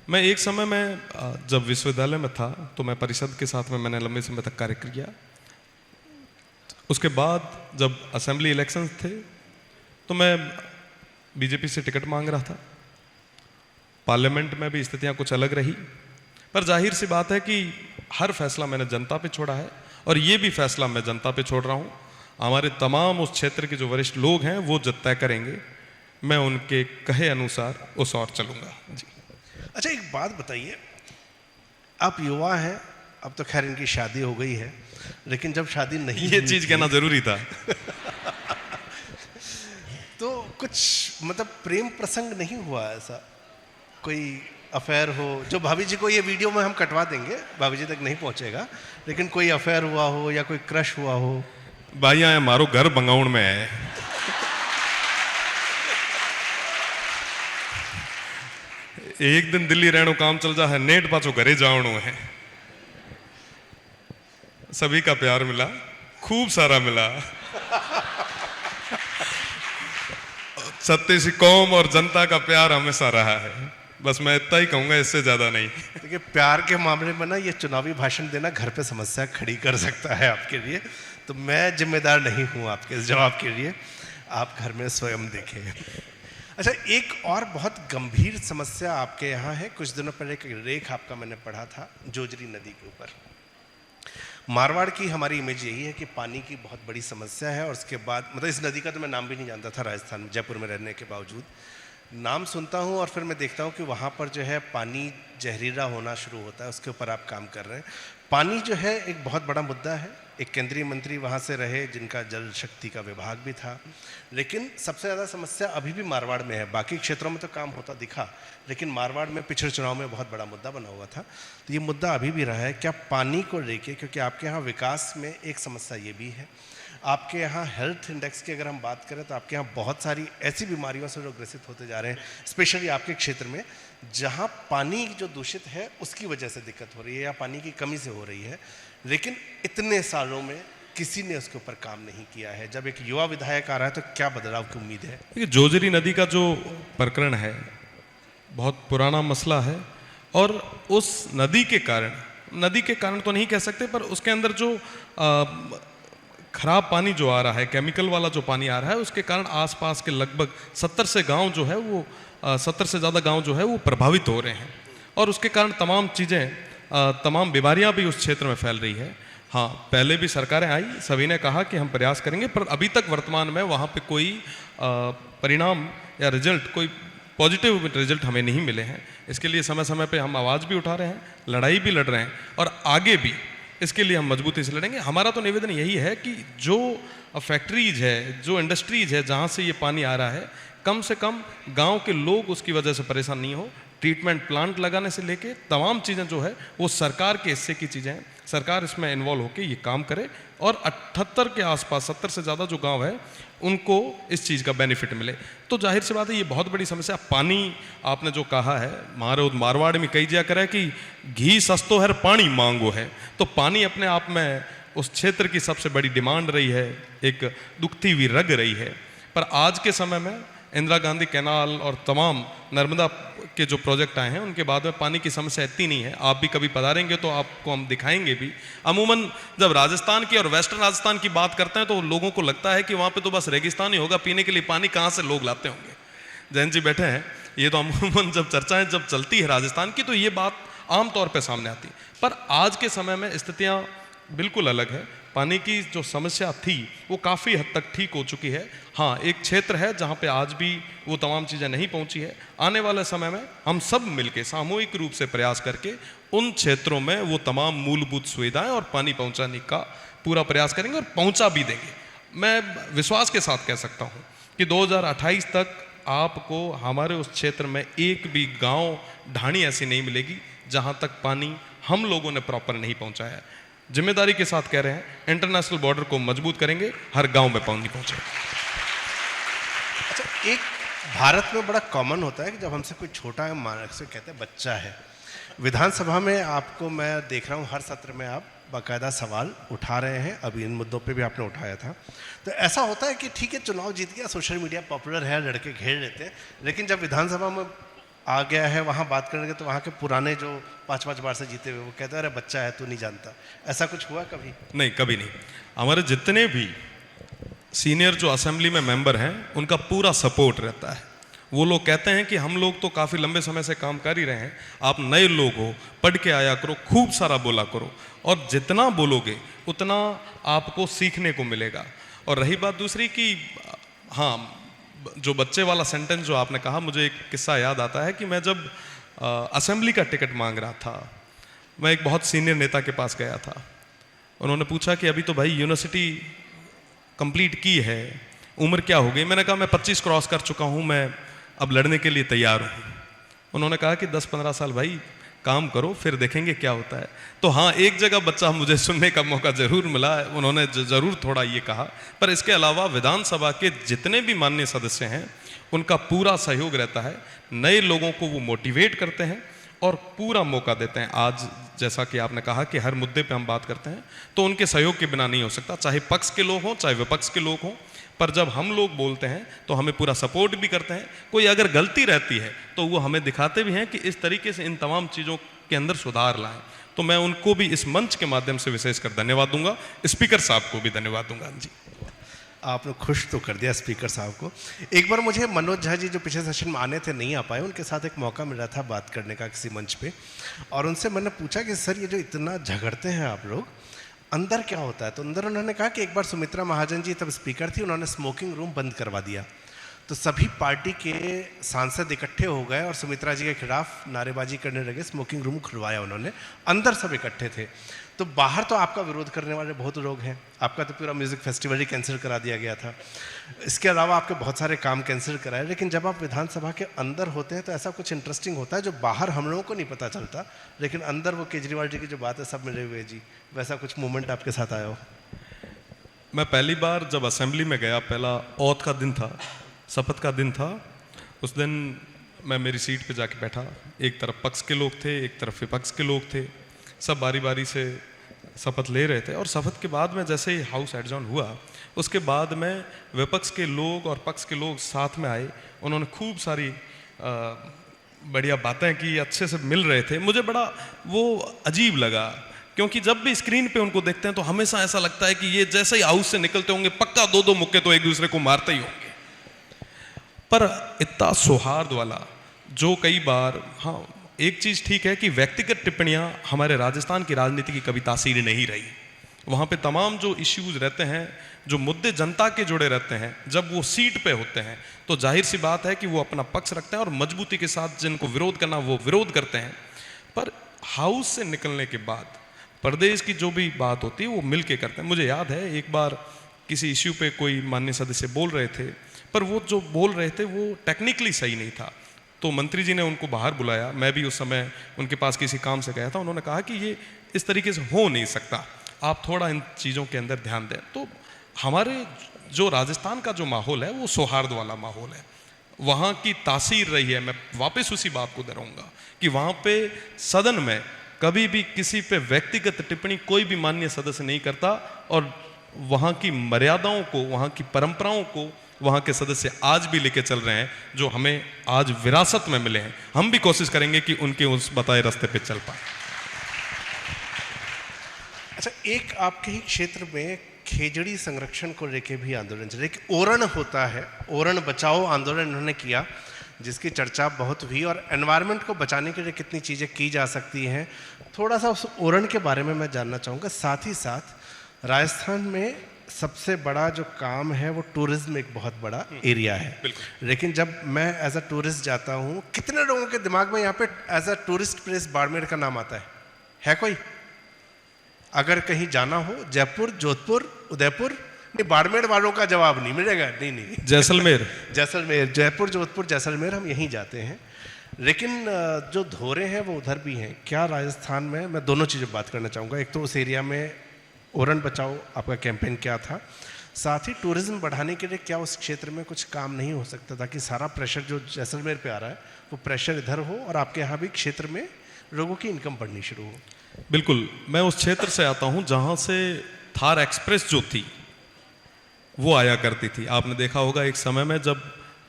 मैं एक समय में जब विश्वविद्यालय में था तो मैं परिषद के साथ में मैंने लंबे समय तक कार्य किया। उसके बाद जब असेंबली इलेक्शंस थे तो मैं बीजेपी से टिकट मांग रहा था। पार्लियामेंट में भी स्थितियां कुछ अलग रही, पर जाहिर सी बात है कि हर फैसला मैंने जनता पे छोड़ा है और ये भी फैसला मैं जनता पे छोड़ रहा हूँ। हमारे तमाम उस क्षेत्र के जो वरिष्ठ लोग हैं वो जब तय करेंगे, मैं उनके कहे अनुसार उस और चलूँगा जी। अच्छा, एक बात बताइए, आप युवा हैं, अब तो खैर इनकी शादी हो गई है, लेकिन जब शादी नहीं, ये चीज़ कहना जरूरी था। तो कुछ मतलब प्रेम प्रसंग नहीं हुआ ऐसा? कोई अफेयर हो जो भाभी जी को, ये वीडियो में हम कटवा देंगे, भाभी जी तक नहीं पहुंचेगा, लेकिन कोई अफेयर हुआ हो या कोई क्रश हुआ हो? भाई आए मारो घर बंगाउण में है। एक दिन दिल्ली रहनो काम चल जा है, नेट पाचो घरे जावणो है। सभी का प्यार मिला, खूब सारा मिला। सत्य सी कौम और जनता का प्यार हमेशा रहा है। बस मैं इतना ही कहूंगा, इससे ज्यादा नहीं। देखिए, प्यार के मामले में ना ये चुनावी भाषण देना घर पे समस्या खड़ी कर सकता है आपके लिए, तो मैं जिम्मेदार नहीं हूं आपके इस जवाब के लिए, आप घर में स्वयं देखें। अच्छा, एक और बहुत गंभीर समस्या आपके यहाँ है। कुछ दिनों पहले एक लेख आपका मैंने पढ़ा था जोजरी नदी के ऊपर। मारवाड़ की हमारी इमेज यही है कि पानी की बहुत बड़ी समस्या है, और उसके बाद मतलब इस नदी का तो मैं नाम भी नहीं जानता था राजस्थान में, जयपुर में रहने के बावजूद। नाम सुनता हूँ और फिर मैं देखता हूँ कि वहाँ पर जो है पानी जहरीला होना शुरू होता है, उसके ऊपर आप काम कर रहे हैं। पानी जो है एक बहुत बड़ा मुद्दा है। एक केंद्रीय मंत्री वहाँ से रहे जिनका जल शक्ति का विभाग भी था, लेकिन सबसे ज़्यादा समस्या अभी भी मारवाड़ में है। बाकी क्षेत्रों में तो काम होता दिखा, लेकिन मारवाड़ में पिछले चुनाव में बहुत बड़ा मुद्दा बना हुआ था। तो ये मुद्दा अभी भी रहा है। क्या पानी को लेके, क्योंकि आपके यहाँ विकास में एक समस्या ये भी है, आपके यहाँ हेल्थ इंडेक्स की अगर हम बात करें तो आपके यहाँ बहुत सारी ऐसी बीमारियों से लोग ग्रसित होते जा रहे हैं, स्पेशली आपके क्षेत्र में जहाँ पानी जो दूषित है उसकी वजह से दिक्कत हो रही है या पानी की कमी से हो रही है, लेकिन इतने सालों में किसी ने उसके ऊपर काम नहीं किया है। जब एक युवा विधायक आ रहा है तो क्या बदलाव की उम्मीद है? देखिए, जोजरी नदी का जो प्रकरण है बहुत पुराना मसला है, और उस नदी के कारण तो नहीं कह सकते, पर उसके अंदर जो खराब पानी जो आ रहा है, केमिकल वाला जो पानी आ रहा है, उसके कारण आसपास के लगभग 70 से गांव जो है वो 70 से ज़्यादा गांव जो है वो प्रभावित हो रहे हैं, और उसके कारण तमाम चीज़ें, तमाम बीमारियां भी उस क्षेत्र में फैल रही है। हाँ, पहले भी सरकारें आई, सभी ने कहा कि हम प्रयास करेंगे, पर अभी तक वर्तमान में वहाँ पे कोई परिणाम या रिजल्ट, कोई पॉजिटिव रिजल्ट हमें नहीं मिले हैं। इसके लिए समय समय पे हम आवाज़ भी उठा रहे हैं, लड़ाई भी लड़ रहे हैं, और आगे भी इसके लिए हम मजबूती से लड़ेंगे। हमारा तो निवेदन यही है कि जो फैक्ट्रीज है, जो इंडस्ट्रीज है जहाँ से ये पानी आ रहा है, कम से कम गांव के लोग उसकी वजह से परेशान नहीं हो। ट्रीटमेंट प्लांट लगाने से लेके तमाम चीज़ें जो है वो सरकार के हिस्से की चीज़ें हैं, सरकार इसमें इन्वॉल्व होकर ये काम करे, और 78 के आसपास 70 से ज़्यादा जो गांव है उनको इस चीज़ का बेनिफिट मिले। तो जाहिर सी बात है ये बहुत बड़ी समस्या। पानी आपने जो कहा है, मारवाड़ में कई जगह करे कि घी सस्तो है पानी मांगो है, तो पानी अपने आप में उस क्षेत्र की सबसे बड़ी डिमांड रही है, एक दुखती हुई रग रही है। पर आज के समय में इंदिरा गांधी कैनाल और तमाम नर्मदा के जो प्रोजेक्ट आए हैं उनके बाद में पानी की समस्या इतनी नहीं है। आप भी कभी पधारेंगे तो आपको हम दिखाएंगे भी। अमूमन जब राजस्थान की और वेस्टर्न राजस्थान की बात करते हैं तो लोगों को लगता है कि वहाँ पे तो बस रेगिस्तान ही होगा, पीने के लिए पानी कहाँ से लोग लाते होंगे। जैन जी बैठे हैं, ये तो अमूमन जब चर्चाएं जब चलती है राजस्थान की तो ये बात आमतौर पर सामने आती है, पर आज के समय में स्थितियाँ बिल्कुल अलग है। पानी की जो समस्या थी वो काफ़ी हद तक ठीक हो चुकी है। हाँ, एक क्षेत्र है जहाँ पे आज भी वो तमाम चीज़ें नहीं पहुँची है। आने वाले समय में हम सब मिलके सामूहिक रूप से प्रयास करके उन क्षेत्रों में वो तमाम मूलभूत सुविधाएं और पानी पहुँचाने का पूरा प्रयास करेंगे और पहुँचा भी देंगे। मैं विश्वास के साथ कह सकता हूँ कि 2028 तक आपको हमारे उस क्षेत्र में एक भी गाँव, ढाणी ऐसी नहीं मिलेगी जहाँ तक पानी हम लोगों ने प्रॉपर नहीं पहुँचाया है। जिम्मेदारी के साथ कह रहे हैं, इंटरनेशनल बॉर्डर को मजबूत करेंगे, हर गांव में पानी पहुंचे। अच्छा, एक भारत में बड़ा कॉमन होता है कि जब हमसे कोई छोटा है, मान से कहते हैं बच्चा है, विधानसभा में आपको मैं देख रहा हूँ हर सत्र में आप बाकायदा सवाल उठा रहे हैं। अभी इन मुद्दों पे भी आपने उठाया था। तो ऐसा होता है कि ठीक है, चुनाव जीत गया, सोशल मीडिया पॉपुलर है, लड़के घेर लेते हैं, लेकिन जब विधानसभा में आ गया है वहाँ बात करेंगे तो वहाँ के पुराने जो 5-5 बार से जीते हुए वो कहते हैं अरे बच्चा है तू नहीं जानता। ऐसा कुछ हुआ कभी? नहीं, कभी नहीं। हमारे जितने भी सीनियर जो असेंबली में मेंबर हैं उनका पूरा सपोर्ट रहता है। वो लोग कहते हैं कि हम लोग तो काफ़ी लंबे समय से काम कर ही रहे हैं, आप नए लोग हो, पढ़ के आया करो, खूब सारा बोला करो, और जितना बोलोगे उतना आपको सीखने को मिलेगा। और रही बात दूसरी कि हाँ, जो बच्चे वाला सेंटेंस जो आपने कहा, मुझे एक किस्सा याद आता है कि मैं जब असेंबली का टिकट मांग रहा था, मैं एक बहुत सीनियर नेता के पास गया था। उन्होंने पूछा कि अभी तो भाई यूनिवर्सिटी कंप्लीट की है, उम्र क्या हो गई? मैंने कहा मैं 25 क्रॉस कर चुका हूँ, मैं अब लड़ने के लिए तैयार हूँ। उन्होंने कहा कि 10-15 साल भाई काम करो, फिर देखेंगे क्या होता है। तो हाँ, एक जगह बच्चा मुझे सुनने का मौका जरूर मिला, उन्होंने जरूर थोड़ा ये कहा, पर इसके अलावा विधानसभा के जितने भी माननीय सदस्य हैं उनका पूरा सहयोग रहता है। नए लोगों को वो मोटिवेट करते हैं और पूरा मौका देते हैं। आज जैसा कि आपने कहा कि हर मुद्दे पे हम बात करते हैं, तो उनके सहयोग के बिना नहीं हो सकता, चाहे पक्ष के लोग हों चाहे विपक्ष के लोग हों। पर जब हम लोग बोलते हैं तो हमें पूरा सपोर्ट भी करते हैं। कोई अगर गलती रहती है तो वो हमें दिखाते भी हैं कि इस तरीके से इन तमाम चीज़ों के अंदर सुधार लाएं। तो मैं उनको भी इस मंच के माध्यम से विशेषकर धन्यवाद दूंगा। स्पीकर साहब को भी धन्यवाद दूंगा। जी, आपने खुश तो कर दिया स्पीकर साहब को। एक बार मुझे मनोज झा जी जो पिछले सेशन में आने थे, नहीं आ पाए, उनके साथ एक मौका मिला था बात करने का किसी मंच पे, और उनसे मैंने पूछा कि सर ये जो इतना झगड़ते हैं आप लोग, अंदर क्या होता है? तो अंदर उन्होंने कहा कि एक बार सुमित्रा महाजन जी तब स्पीकर थी, उन्होंने स्मोकिंग रूम बंद करवा दिया। तो सभी पार्टी के सांसद इकट्ठे हो गए और सुमित्रा जी के खिलाफ नारेबाजी करने लगे। स्मोकिंग रूम खुलवाया उन्होंने, अंदर सब इकट्ठे थे। तो बाहर तो आपका विरोध करने वाले बहुत लोग हैं, आपका तो पूरा म्यूज़िक फेस्टिवल ही कैंसिल करा दिया गया था, इसके अलावा आपके बहुत सारे काम कैंसिल कराए। लेकिन जब आप विधानसभा के अंदर होते हैं तो ऐसा कुछ इंटरेस्टिंग होता है जो बाहर हम लोगों को नहीं पता चलता, लेकिन अंदर वो केजरीवाल जी की जो बात है सब मिले हुए जी, वैसा कुछ मोमेंट आपके साथ आया हो? मैं पहली बार जब असेंबली में गया, पहला औथ का दिन था, शपथ का दिन था, उस दिन मैं मेरी सीट पे जाके बैठा। एक तरफ पक्ष के लोग थे, एक तरफ विपक्ष के लोग थे, सब बारी बारी से शपथ ले रहे थे। और शपथ के बाद में जैसे ही हाउस एडजॉर्न हुआ, उसके बाद में विपक्ष के लोग और पक्ष के लोग साथ में आए, उन्होंने खूब सारी बढ़िया बातें की, अच्छे से मिल रहे थे। मुझे बड़ा वो अजीब लगा, क्योंकि जब भी स्क्रीन पे उनको देखते हैं तो हमेशा ऐसा लगता है कि ये जैसे ही हाउस से निकलते होंगे पक्का दो दो मुक्के तो एक दूसरे को मारते ही होंगे। पर इतना सौहार्द वाला, जो कई बार, हाँ एक चीज़ ठीक है कि व्यक्तिगत टिप्पणियां हमारे राजस्थान की राजनीति की कभी तासीर नहीं रही। वहाँ पे तमाम जो इश्यूज रहते हैं, जो मुद्दे जनता के जुड़े रहते हैं, जब वो सीट पे होते हैं तो जाहिर सी बात है कि वो अपना पक्ष रखते हैं और मजबूती के साथ जिनको विरोध करना वो विरोध करते हैं। पर हाउस से निकलने के बाद प्रदेश की जो भी बात होती है वो मिल के करते हैं। मुझे याद है एक बार किसी इश्यू पे कोई माननीय सदस्य बोल रहे थे, पर वो जो बोल रहे थे वो टेक्निकली सही नहीं था, तो मंत्री जी ने उनको बाहर बुलाया। मैं भी उस समय उनके पास किसी काम से गया था। उन्होंने कहा कि ये इस तरीके से हो नहीं सकता, आप थोड़ा इन चीज़ों के अंदर ध्यान दें। तो हमारे जो राजस्थान का जो माहौल है वो सौहार्द वाला माहौल है, वहाँ की तासीर रही है। मैं वापस उसी बात को दोहराऊंगा कि वहाँ पे सदन में कभी भी किसी पे व्यक्तिगत टिप्पणी कोई भी माननीय सदस्य नहीं करता, और वहाँ की मर्यादाओं को, वहाँ की परंपराओं को वहाँ के सदस्य आज भी लेके चल रहे हैं, जो हमें आज विरासत में मिले हैं। हम भी कोशिश करेंगे कि उनके उस बताए रास्ते पे चल पाए। अच्छा, एक आपके ही क्षेत्र में खेजड़ी संरक्षण को लेके भी आंदोलन चल रहा है, एक ओरण होता है, ओरण बचाओ आंदोलन उन्होंने किया, जिसकी चर्चा बहुत हुई, और एनवायरनमेंट को बचाने के लिए कितनी चीज़ें की जा सकती हैं, थोड़ा सा उस ओरण के बारे में मैं जानना चाहूँगा। साथ ही साथ राजस्थान में सबसे बड़ा जो काम है वो टूरिज्म एक बहुत बड़ा एरिया है, लेकिन जब मैं एज अ टूरिस्ट जाता हूँ, कितने लोगों के दिमाग में यहाँ पे as a tourist place Barmer का नाम आता है कोई? अगर कहीं जाना हो जयपुर, जोधपुर, उदयपुर, नहीं, बाड़मेर वालों का जवाब नहीं मिलेगा। नहीं, जैसलमेर, जयपुर, जोधपुर, जैसलमेर, हम यहीं जाते हैं। लेकिन जो धोरे हैं वो उधर भी हैं। क्या राजस्थान में, मैं दोनों चीज़ें बात करना चाहूँगा, एक तो उस एरिया में ओरण बचाओ आपका कैंपेन क्या था, साथ ही टूरिज्म बढ़ाने के लिए क्या उस क्षेत्र में कुछ काम नहीं हो सकता ताकि सारा प्रेशर जो जैसलमेर पे आ रहा है वो प्रेशर इधर हो और आपके यहाँ भी क्षेत्र में लोगों की इनकम बढ़नी शुरू हो? बिल्कुल, मैं उस क्षेत्र से आता हूँ जहाँ से थार एक्सप्रेस जो थी वो आया करती थी। आपने देखा होगा एक समय में जब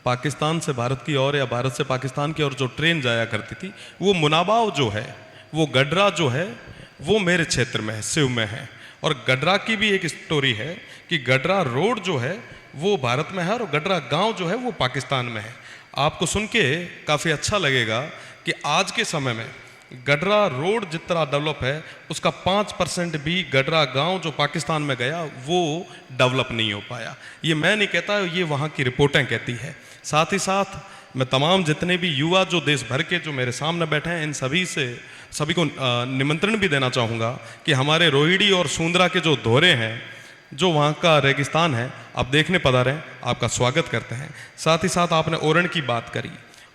पाकिस्तान से भारत की ओर या भारत से पाकिस्तान की ओर जो ट्रेन जाया करती थी, वो मुनाबाव जो है, वो गडरा जो है, वो मेरे क्षेत्र में है, सिव में है। और गडरा की भी एक स्टोरी है कि गडरा रोड जो है वो भारत में है और गडरा गांव जो है वो पाकिस्तान में है। आपको सुन के काफ़ी अच्छा लगेगा कि आज के समय में गडरा रोड जितना डेवलप है उसका 5% भी गडरा गांव जो पाकिस्तान में गया वो डेवलप नहीं हो पाया। ये मैं नहीं कहता, ये वहाँ की रिपोर्टें कहती है। साथ ही साथ मैं तमाम जितने भी युवा जो देश भर के जो मेरे सामने बैठे हैं, इन सभी को निमंत्रण भी देना चाहूँगा कि हमारे रोहिणी और सूंदरा के जो धोरे हैं, जो वहाँ का रेगिस्तान है, आप देखने पधारें, आपका स्वागत करते हैं। साथ ही साथ आपने ओरण की बात करी।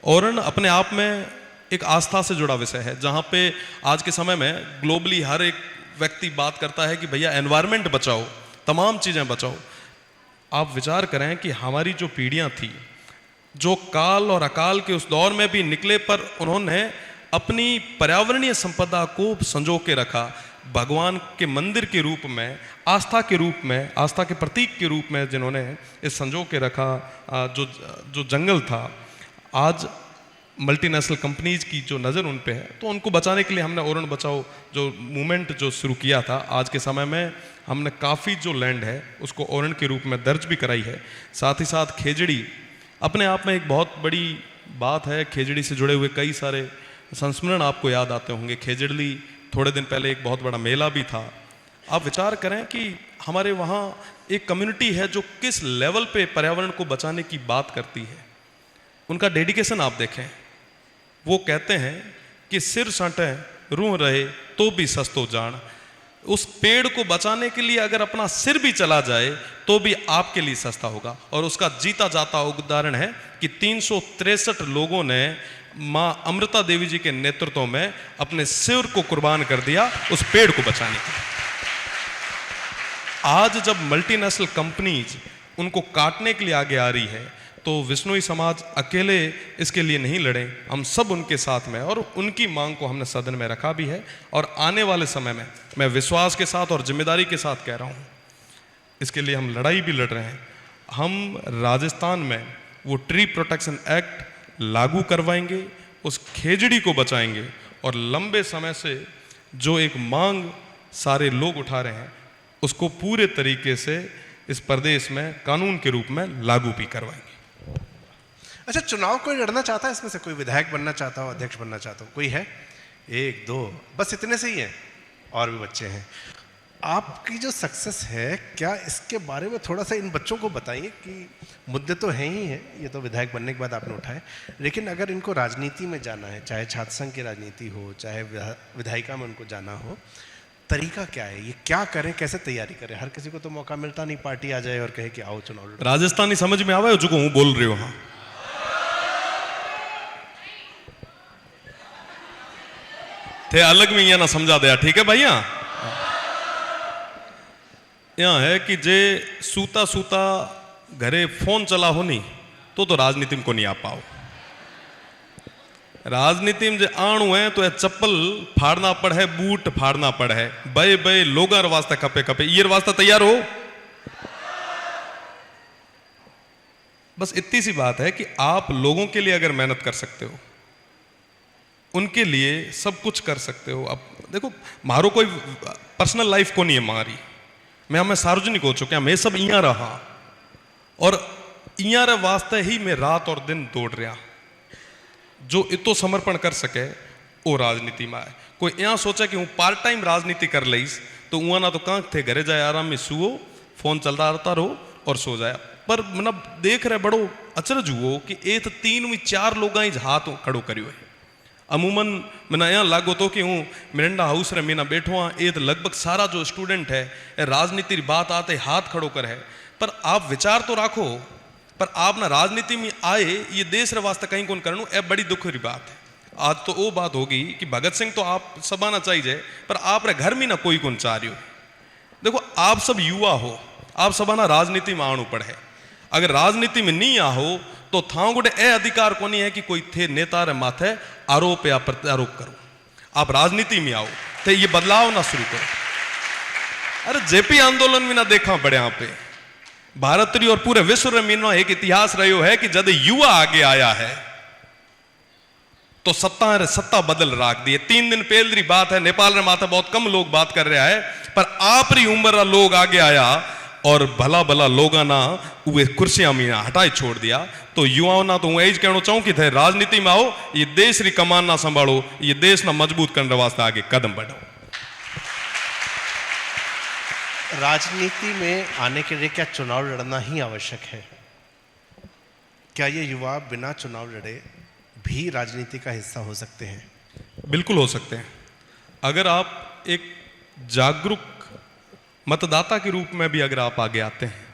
ओरण अपने आप में एक आस्था से जुड़ा विषय है, जहाँ पे आज के समय में ग्लोबली हर एक व्यक्ति बात करता है कि भैया एनवायरनमेंट बचाओ, तमाम चीज़ें बचाओ। आप विचार करें कि हमारी जो पीढ़ियाँ थी, जो काल और अकाल के उस दौर में भी निकले, पर उन्होंने अपनी पर्यावरणीय संपदा को संजो के रखा। भगवान के मंदिर के रूप में, आस्था के रूप में, आस्था के प्रतीक के रूप में जिन्होंने इस संजो के रखा, जो जंगल था, आज मल्टीनेशनल कंपनीज की जो नज़र उन पे है, तो उनको बचाने के लिए हमने ओरण बचाओ जो मूवमेंट जो शुरू किया था, आज के समय में हमने काफ़ी जो लैंड है उसको ओरण के रूप में दर्ज भी कराई है। साथ ही साथ खेजड़ी अपने आप में एक बहुत बड़ी बात है। खेजड़ी से जुड़े हुए कई सारे संस्मरण आपको याद आते होंगे। खेजड़ी थोड़े दिन पहले एक बहुत बड़ा मेला भी था, आप विचार करें कि हमारे वहाँ एक कम्युनिटी है जो किस लेवल पे पर्यावरण को बचाने की बात करती है। उनका डेडिकेशन आप देखें। वो कहते हैं कि सिर सटे रूह रहे तो भी सस्तो जान। उस पेड़ को बचाने के लिए अगर अपना सिर भी चला जाए तो भी आपके लिए सस्ता होगा। और उसका जीता जाता उदाहरण है कि 363 लोगों ने माँ अमृता देवी जी के नेतृत्व में अपने सिर को कुर्बान कर दिया उस पेड़ को बचाने के लिए। आज जब मल्टीनेशनल कंपनीज उनको काटने के लिए आगे आ रही है तो विश्नोई समाज अकेले इसके लिए नहीं लड़े, हम सब उनके साथ में, और उनकी मांग को हमने सदन में रखा भी है। और आने वाले समय में मैं विश्वास के साथ और जिम्मेदारी के साथ कह रहा हूँ, इसके लिए हम लड़ाई भी लड़ रहे हैं। हम राजस्थान में वो ट्री प्रोटेक्शन एक्ट लागू करवाएंगे, उस खेजड़ी को बचाएंगे और लंबे समय से जो एक मांग सारे लोग उठा रहे हैं उसको पूरे तरीके से इस प्रदेश में कानून के रूप में लागू भी करवाएंगे। अच्छा, चुनाव कोई लड़ना चाहता है इसमें से? कोई विधायक बनना चाहता हो, अध्यक्ष बनना चाहता हो? कोई है? एक दो, बस इतने से ही है, और भी बच्चे हैं। आपकी जो सक्सेस है, क्या इसके बारे में थोड़ा सा इन बच्चों को बताइए कि मुद्दे तो हैं ही हैं, ये तो विधायक बनने के बाद आपने उठाए, लेकिन अगर इनको राजनीति में जाना है, चाहे छात्र संघ की राजनीति हो, चाहे विधायिका में उनको जाना हो, तरीका क्या है? ये क्या करें, कैसे तैयारी करें? हर किसी को तो मौका मिलता नहीं, पार्टी आ जाए और कहे कि आओ चुनाव लड़ो। राजस्थानी समझ में आवे जो हूँ बोल रही हो? हाँ, थे अलग में यहाँ ना समझा दिया, ठीक है भैया। यहाँ है कि जे सूता सूता घरे फोन चला हो नहीं तो राजनीति में को नहीं आ पाओ। राजनीति में जो आणु है तो चप्पल फाड़ना पड़ है, बूट फाड़ना पड़ है, बे बे लोगर वास्ते खपे खपे, ये वास्ते तैयार हो। बस इतनी सी बात है कि आप लोगों के लिए अगर मेहनत कर सकते हो, उनके लिए सब कुछ कर सकते हो। अब देखो, मारो कोई पर्सनल लाइफ को नहीं है मारी, मैं हमें सार्वजनिक हो चुका, मैं सब इया रहा और इया रे वास्ते ही मैं रात और दिन दौड़ रहा। जो इतो समर्पण कर सके वो राजनीति में आए। कोई यहाँ सोचा कि हूँ पार्ट टाइम राजनीति कर लईस तो वहाँ ना तो कहाँ थे, घरे जाए आराम में सुओ, फोन चलता रहता रहो और सो जाए। पर मतलब देख रहे बड़ो अचरज हुओ कि एक 3-4 लोग हाथ खड़ो करियो है। अमूमन मैंने यहाँ लागो तो कि हूँ मिरंडा हाउस रे मीना बैठो हाँ, ये लगभग सारा जो स्टूडेंट है राजनीति की बात आते हाथ खड़ो कर है। पर आप विचार तो राखो, पर आप ना राजनीति में आए ये देश रे वास्ते कहीं कौन करनू, ए बड़ी दुख की बात है। आज तो वो बात होगी कि भगत सिंह तो आप सब आना चाहिए, पर आप रे घर में ना कोई कौन चाह रही हो। देखो, आप सब युवा हो, आप सब आना राजनीति में आनू पड़े। अगर राजनीति में नहीं आओ तो थां गुडे ए अधिकार को नहीं है कि कोई थे नेता रे माथे आरोप या प्रत्यारोप करो। आप राजनीति में आओ तो ये बदलाव ना शुरू करो। अरे जेपी आंदोलन में ना देखा पड़े यहाँ पे भारत री और पूरे विश्व रे मीनो एक इतिहास रहो है कि जब युवा आगे आया है तो सत्ता बदल राख दी है। 3 दिन पहले री बात है, नेपाल रे माथे बहुत कम लोग बात कर रहा है, पर आप री उम्र रा लोग आगे आया और भला भला लोगा ना वे कुर्सियां में हटाई छोड़ दिया। तो युवाओं ना तो यही कहना चाहूं कि थे राजनीति में आओ, ये देश री कमान ना संभालो, ये देश ना मजबूत करने वास्ते आगे कदम बढ़ाओ। राजनीति में आने के लिए क्या चुनाव लड़ना ही आवश्यक है? क्या ये युवा बिना चुनाव लड़े भी राजनीति का हिस्सा हो सकते हैं? बिल्कुल हो सकते हैं। अगर आप एक जागरूक मतदाता के रूप में भी अगर आप आगे आते हैं,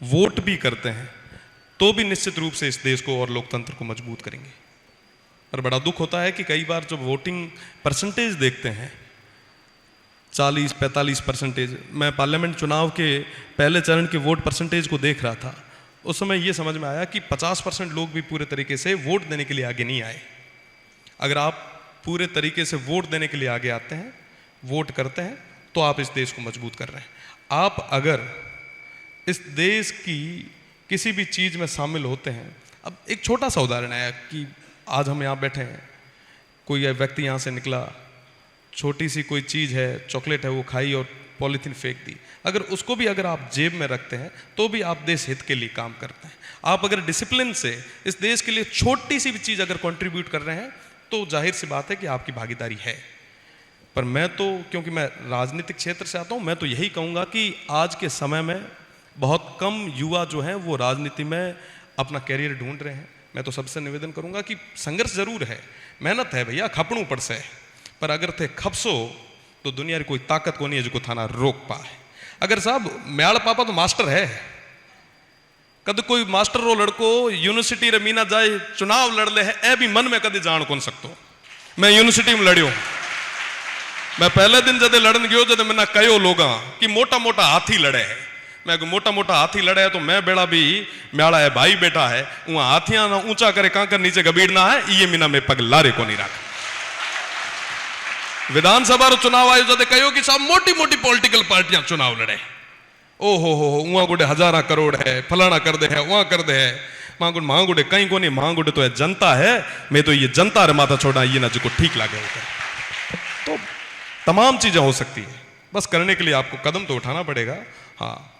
वोट भी करते हैं, तो भी निश्चित रूप से इस देश को और लोकतंत्र को मजबूत करेंगे। पर बड़ा दुख होता है कि कई बार जब वोटिंग परसेंटेज देखते हैं 40-45%, मैं पार्लियामेंट चुनाव के पहले चरण के वोट परसेंटेज को देख रहा था, उस समय ये समझ में आया कि 50% लोग भी पूरे तरीके से वोट देने के लिए आगे नहीं आए। अगर आप पूरे तरीके से वोट देने के लिए आगे आते हैं, वोट करते हैं, तो आप इस देश को मजबूत कर रहे हैं। आप अगर इस देश की किसी भी चीज़ में शामिल होते हैं, अब एक छोटा सा उदाहरण है कि आज हम यहाँ बैठे हैं, कोई व्यक्ति यहाँ से निकला, छोटी सी कोई चीज़ है, चॉकलेट है, वो खाई और पॉलीथीन फेंक दी। अगर उसको भी अगर आप जेब में रखते हैं तो भी आप देश हित के लिए काम करते हैं। आप अगर डिसिप्लिन से इस देश के लिए छोटी सी भी चीज़ अगर कंट्रीब्यूट कर रहे हैं तो जाहिर सी बात है कि आपकी भागीदारी है। पर मैं तो, क्योंकि मैं राजनीतिक क्षेत्र से आता हूँ, मैं तो यही कहूँगा कि आज के समय में बहुत कम युवा जो हैं वो राजनीति में अपना कैरियर ढूंढ रहे हैं। मैं तो सबसे निवेदन करूँगा कि संघर्ष जरूर है, मेहनत है भैया, खपणू पड़ से, पर अगर थे खपसो तो दुनिया की कोई ताकत को नहीं है जो थाना रोक पाए। अगर साहब म्याड़ पापा तो मास्टर है, कद कोई मास्टर रो लड़को यूनिवर्सिटी रे मीना जाए चुनाव लड़ ले है, ए भी मन में कदे जान कौन सकतो। मैं यूनिवर्सिटी में लड़ियो, मैं पहले दिन जदे लड़न गयो जदे मैंने कहो लोगा कि मोटा मोटा हाथी लड़े है। मैं मोटा मोटा हाथी लड़े है तो मैं बेड़ा भी म्याड़ा है, भाई बेटा है, वहां हाथियां ना ऊंचा करे कांकर नीचे गबीड़ना है, ये मीना में पग लारे को नहीं रखा। विधानसभा रो चुनाव आयो जदे कहो कि साहब मोटी मोटी पॉलिटिकल पार्टियां चुनाव लड़े, ओ हो वहां गुडे हजारा करोड़ है, फलाना कर दे है, वहां कर दे है, मां गुडे कहीं को नहीं, मां गुडे तो है जनता है। मैं तो ये जनता रे माथा छोड़ा ये ना जो ठीक लगे। तो तमाम चीजें हो सकती है, बस करने के लिए आपको कदम तो उठाना पड़ेगा, हाँ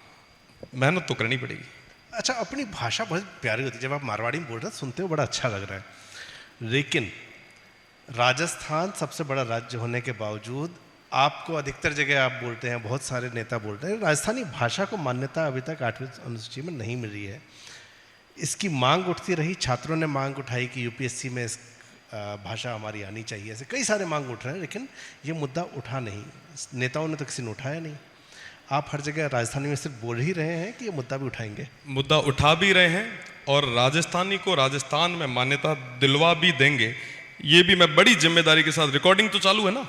मेहनत तो करनी पड़ेगी। अच्छा, अपनी भाषा बहुत प्यारी होती है, जब आप मारवाड़ी में बोल रहे हैं सुनते हो बड़ा अच्छा लग रहा है, लेकिन राजस्थान सबसे बड़ा राज्य होने के बावजूद आपको अधिकतर जगह आप बोलते हैं, बहुत सारे नेता बोलते हैं, राजस्थानी भाषा को मान्यता अभी तक 8वीं अनुसूची में नहीं मिल रही है। इसकी मांग उठती रही, छात्रों ने मांग उठाई कि यूपीएससी में इस भाषा हमारी आनी चाहिए, ऐसे कई सारे मांग उठ रहे हैं, लेकिन ये मुद्दा उठा नहीं, नेताओं ने तो किसी ने उठाया नहीं। आप हर जगह राजस्थानी में सिर्फ बोल ही रहे हैं कि ये मुद्दा भी उठाएंगे? मुद्दा उठा भी रहे हैं और राजस्थानी को राजस्थान में मान्यता दिलवा भी देंगे। ये भी मैं बड़ी जिम्मेदारी के साथ, रिकॉर्डिंग तो चालू है ना,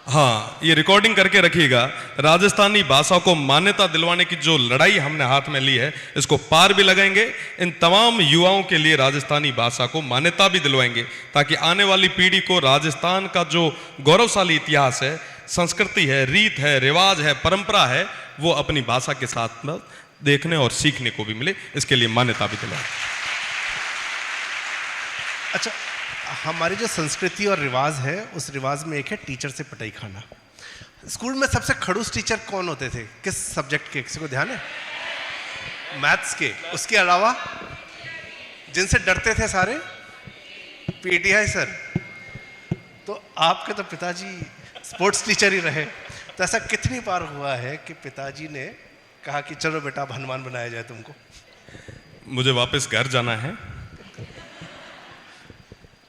हाँ ये रिकॉर्डिंग करके रखिएगा। राजस्थानी भाषा को मान्यता दिलवाने की जो लड़ाई हमने हाथ में ली है, इसको पार भी लगाएंगे। इन तमाम युवाओं के लिए राजस्थानी भाषा को मान्यता भी दिलवाएंगे, ताकि आने वाली पीढ़ी को राजस्थान का जो गौरवशाली इतिहास है, संस्कृति है, रीत है, रिवाज है, परंपरा है, वो अपनी भाषा के साथ में देखने और सीखने को भी मिले। इसके लिए मान्यता भी दिलवाएं। अच्छा, हमारी जो संस्कृति और रिवाज है, उस रिवाज में एक है टीचर से पिटाई खाना। स्कूल में सबसे खड़ूस टीचर कौन होते थे, किस सब्जेक्ट के, किसी को ध्यान है? मैथ्स के। उसके अलावा जिनसे डरते थे सारे? PTI sir. तो आपके तो पिताजी स्पोर्ट्स टीचर ही रहे, तो ऐसा कितनी बार हुआ है कि पिताजी ने कहा कि चलो बेटा अब हनुमान बनाया जाए तुमको? मुझे वापस घर जाना है।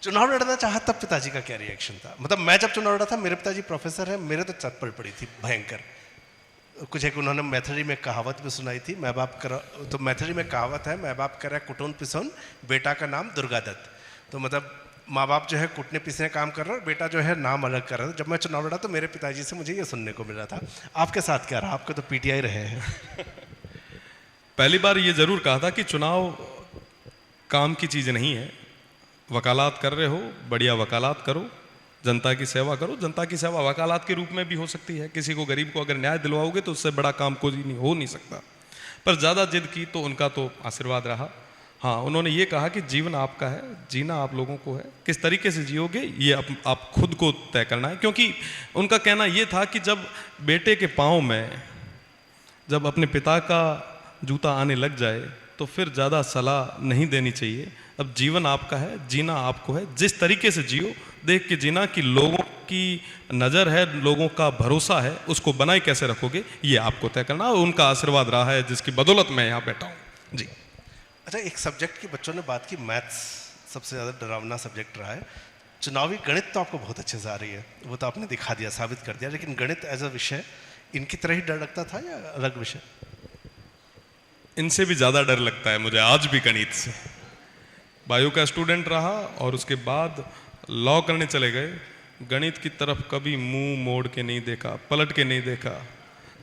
चुनाव लड़ना चाहा तब पिताजी का क्या रिएक्शन था? मतलब मैं जब चुनाव लड़ा था, मेरे पिताजी प्रोफेसर है, मेरे तो चप्पल पड़ी थी भयंकर। कुछ एक उन्होंने मैथिली में कहावत भी सुनाई थी, मैं बाप कर, तो मैथिली में कहावत है, मैं बाप करे कुटुन पिसोन, बेटा का नाम दुर्गादत्त। तो मतलब माँ बाप जो है कुटने पीसने काम कर रहा है और बेटा जो है नाम अलग कर रहा है। जब मैं चुनाव लड़ा तो मेरे पिताजी से मुझे ये सुनने को मिल रहा था। आपके साथ क्या रहा? आपके तो पीटीआई रहे हैं। पहली बार ये जरूर कहा था कि चुनाव काम की चीज नहीं है, वकालत कर रहे हो, बढ़िया वकालत करो, जनता की सेवा करो। जनता की सेवा वकालत के रूप में भी हो सकती है, किसी को गरीब को अगर न्याय दिलवाओगे तो उससे बड़ा काम कोई नहीं हो नहीं सकता। पर ज़्यादा जिद की तो उनका तो आशीर्वाद रहा। हाँ, उन्होंने ये कहा कि जीवन आपका है, जीना आप लोगों को है, किस तरीके से जियोगे ये आप खुद को तय करना है। क्योंकि उनका कहना ये था कि जब बेटे के पाँव में जब अपने पिता का जूता आने लग जाए तो फिर ज़्यादा सलाह नहीं देनी चाहिए। अब जीवन आपका है, जीना आपको है, जिस तरीके से जियो देख के जीना कि लोगों की नज़र है, लोगों का भरोसा है, उसको बनाए कैसे रखोगे ये आपको तय करना। और उनका आशीर्वाद रहा है जिसकी बदौलत मैं यहाँ बैठा हूँ जी। अच्छा, एक सब्जेक्ट की बच्चों ने बात की, मैथ्स सबसे ज़्यादा डरावना सब्जेक्ट रहा है। चुनावी गणित तो आपको बहुत अच्छे से आ रही है, वो तो आपने दिखा दिया, साबित कर दिया, लेकिन गणित एज अ विषय इनकी तरह ही डर लगता था या अलग विषय? इनसे भी ज़्यादा डर लगता है मुझे आज भी गणित से। बायो का स्टूडेंट रहा और उसके बाद लॉ करने चले गए, गणित की तरफ कभी मुंह मोड़ के नहीं देखा, पलट के नहीं देखा।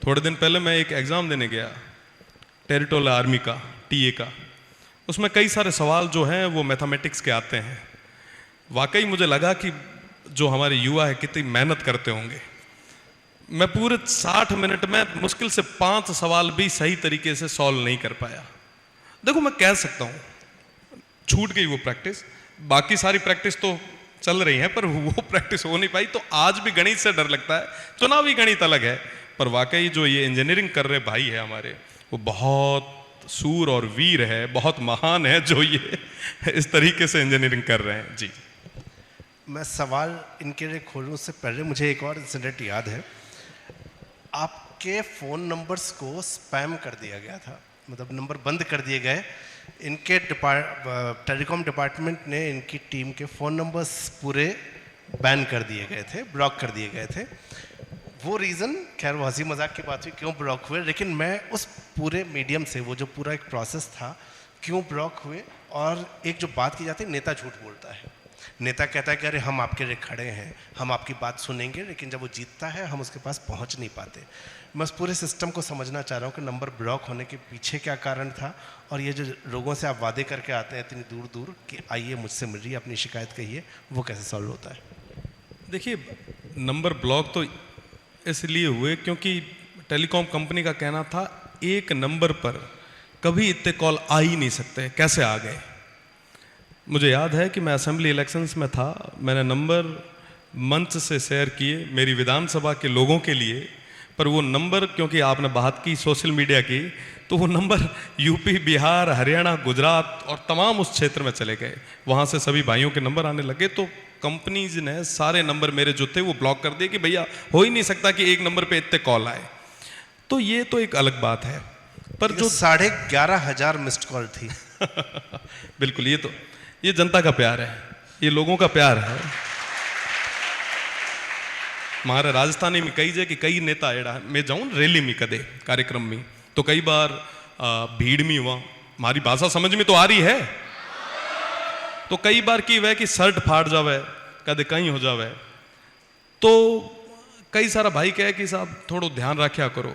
थोड़े दिन पहले मैं एक एग्ज़ाम देने गया टेरिटोरियल आर्मी का, टीए का। उसमें कई सारे सवाल जो हैं वो मैथमेटिक्स के आते हैं। वाकई मुझे लगा कि जो हमारे युवा है कितनी मेहनत करते होंगे। मैं पूरे 60 मिनट में मुश्किल से 5 सवाल भी सही तरीके से सॉल्व नहीं कर पाया। देखो, मैं कह सकता हूँ छूट गई वो प्रैक्टिस, बाकी सारी प्रैक्टिस तो चल रही है, पर वो प्रैक्टिस हो नहीं पाई। तो आज भी गणित से डर लगता है। चुनावी गणित अलग है, पर वाकई जो ये इंजीनियरिंग कर रहे भाई है हमारे, वो बहुत सूर और वीर है, बहुत महान है जो ये इस तरीके से इंजीनियरिंग कर रहे हैं जी। मैं सवाल इनके लिए खोलूँ उससे पहले मुझे एक और इंसिडेंट याद है। आपके फ़ोन नंबर्स को स्पैम कर दिया गया था, मतलब नंबर बंद कर दिए गए। इनके टेलीकॉम डिपार्टमेंट ने इनकी टीम के फ़ोन नंबर्स पूरे बैन कर दिए गए थे, ब्लॉक कर दिए गए थे। वो रीज़न, खैर वो हंसी मजाक की बात हुई क्यों ब्लॉक हुए, लेकिन मैं उस पूरे मीडियम से, वो जो पूरा एक प्रोसेस था क्यों ब्लॉक हुए, और एक जो बात की जाती है, नेता झूठ बोलता है। नेता कहता है कि अरे हम आपके लिए खड़े हैं, हम आपकी बात सुनेंगे, लेकिन जब वो जीतता है हम उसके पास पहुंच नहीं पाते। मैं उस पूरे सिस्टम को समझना चाह रहा हूँ कि नंबर ब्लॉक होने के पीछे क्या कारण था, और ये जो लोगों से आप वादे करके आते हैं इतनी दूर दूर कि आइए मुझसे मिलिए, अपनी शिकायत कहिए, वो कैसे सॉल्व होता है? देखिए, नंबर ब्लॉक तो इसलिए हुए क्योंकि टेलीकॉम कंपनी का कहना था एक नंबर पर कभी इतने कॉल आ ही नहीं सकते, कैसे आ गए। मुझे याद है कि मैं असेंबली इलेक्शंस में था, मैंने नंबर मंच से शेयर किए मेरी विधानसभा के लोगों के लिए, पर वो नंबर, क्योंकि आपने बात की सोशल मीडिया की, तो वो नंबर यूपी, बिहार, हरियाणा, गुजरात और तमाम उस क्षेत्र में चले गए। वहाँ से सभी भाइयों के नंबर आने लगे, तो कंपनीज ने सारे नंबर मेरे जो थे वो ब्लॉक कर दिए कि भैया हो ही नहीं सकता कि एक नंबर पे इतने कॉल आए। तो ये तो एक अलग बात है, पर जो 11,500 मिस्ड कॉल थी। बिल्कुल, ये जनता का प्यार है, ये लोगों का प्यार है। हमारे राजस्थानी में कही जाए कि कई नेता एड़ा मैं जाऊं रैली में कदे कार्यक्रम में, तो कई बार भीड़ में हुआ, हमारी भाषा समझ में तो आ रही है, तो कई बार की वह कि शर्ट फाड़ जावे, कदे कहीं हो जावे, तो कई सारा भाई कहे कि साहब थोड़ो ध्यान रखा करो।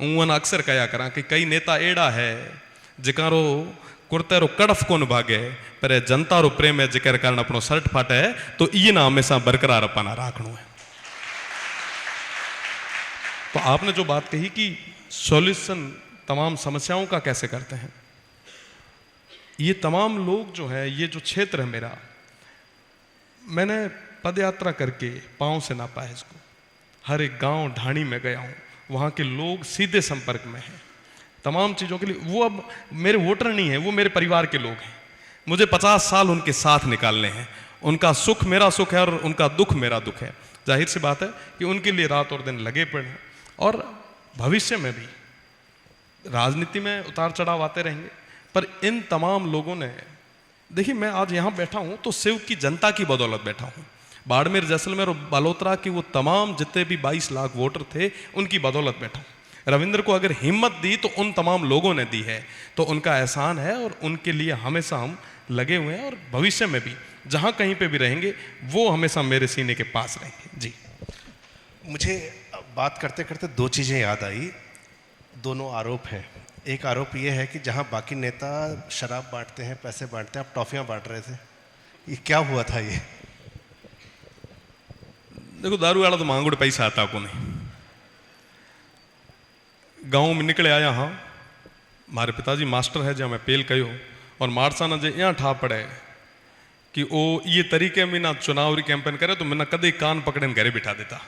उन अक्सर कया करा कि कई नेता एड़ा है जिकारो कुर्ते रो कड़फ कोन भागे, पर जनता रो प्रेम है जिकर कारण अपनो शर्ट फाटे है, तो ये ना हमेशा बरकरार अपना राखनो है। तो आपने जो बात कही कि सॉल्यूशन तमाम समस्याओं का कैसे करते हैं, ये तमाम लोग जो है, ये जो क्षेत्र है मेरा, मैंने पद यात्रा करके पांव से नापा है इसको। हर एक गांव ढाणी में गया हूं, वहां के लोग सीधे संपर्क में हैं तमाम चीज़ों के लिए। वो अब मेरे वोटर नहीं है, वो मेरे परिवार के लोग हैं। मुझे 50 साल उनके साथ निकालने हैं, उनका सुख मेरा सुख है और उनका दुख मेरा दुख है। जाहिर सी बात है कि उनके लिए रात और दिन लगे पड़े हैं, और भविष्य में भी राजनीति में उतार चढ़ाव आते रहेंगे। पर इन तमाम लोगों ने, देखिए मैं आज यहाँ बैठा हूँ तो सिर्फ की जनता की बदौलत बैठा हूँ। बाड़मेर, जैसलमेर और बालोतरा की वो तमाम जितने भी 22 लाख वोटर थे, उनकी बदौलत बैठा हूँ। रविंद्र को अगर हिम्मत दी तो उन तमाम लोगों ने दी है, तो उनका एहसान है, और उनके लिए हमेशा हम लगे हुए हैं, और भविष्य में भी जहाँ कहीं पे भी रहेंगे वो हमेशा मेरे सीने के पास रहेंगे। जी, मुझे बात करते करते दो चीज़ें याद आई, दोनों आरोप हैं। एक आरोप ये है कि जहाँ बाकी नेता शराब बांटते हैं, पैसे बांटते हैं, आप टॉफियाँ बांट रहे थे, ये क्या हुआ था? ये देखो, दारू वाला तो मांगुड़ पैसा आता को नहीं। गांव में निकले आया हाँ, हमारे पिताजी मास्टर है जहाँ मैं पेल कहो, और मारसा ना जे यहाँ ठा पड़े कि वो ये तरीके में ना चुनाव कैंपेन करे, तो मैं ना कदे कान पकड़े घरे बिठा देता।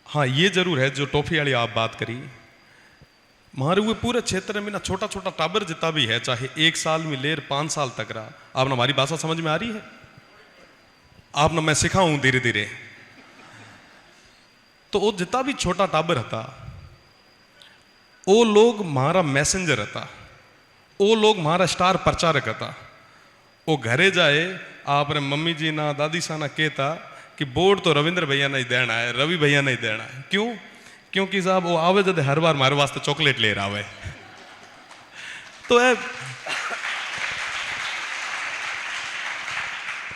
हाँ, ये जरूर है जो टॉफी वाली आप बात करी, हमारे हुए पूरे क्षेत्र में ना छोटा छोटा टाबर जितना भी है, चाहे 1 साल में लेर 5 साल तक रहा, आप ना हमारी भाषा समझ में आ रही है? आप ना मैं सिखाऊं धीरे धीरे, तो वो जितना भी छोटा टाबर था, वो लोग हमारा मैसेंजर था, वो लोग हमारा स्टार प्रचारक था। वो घरे जाए, आपने मम्मी जी ना दादी सा ना कहता कि वोट तो रविंद्र भैया नहीं देना है, रवि भैया नहीं देना है। क्यों? क्योंकि साहब वो आवे जब हर बार हमारे वास्ते चॉकलेट ले रहा है। तो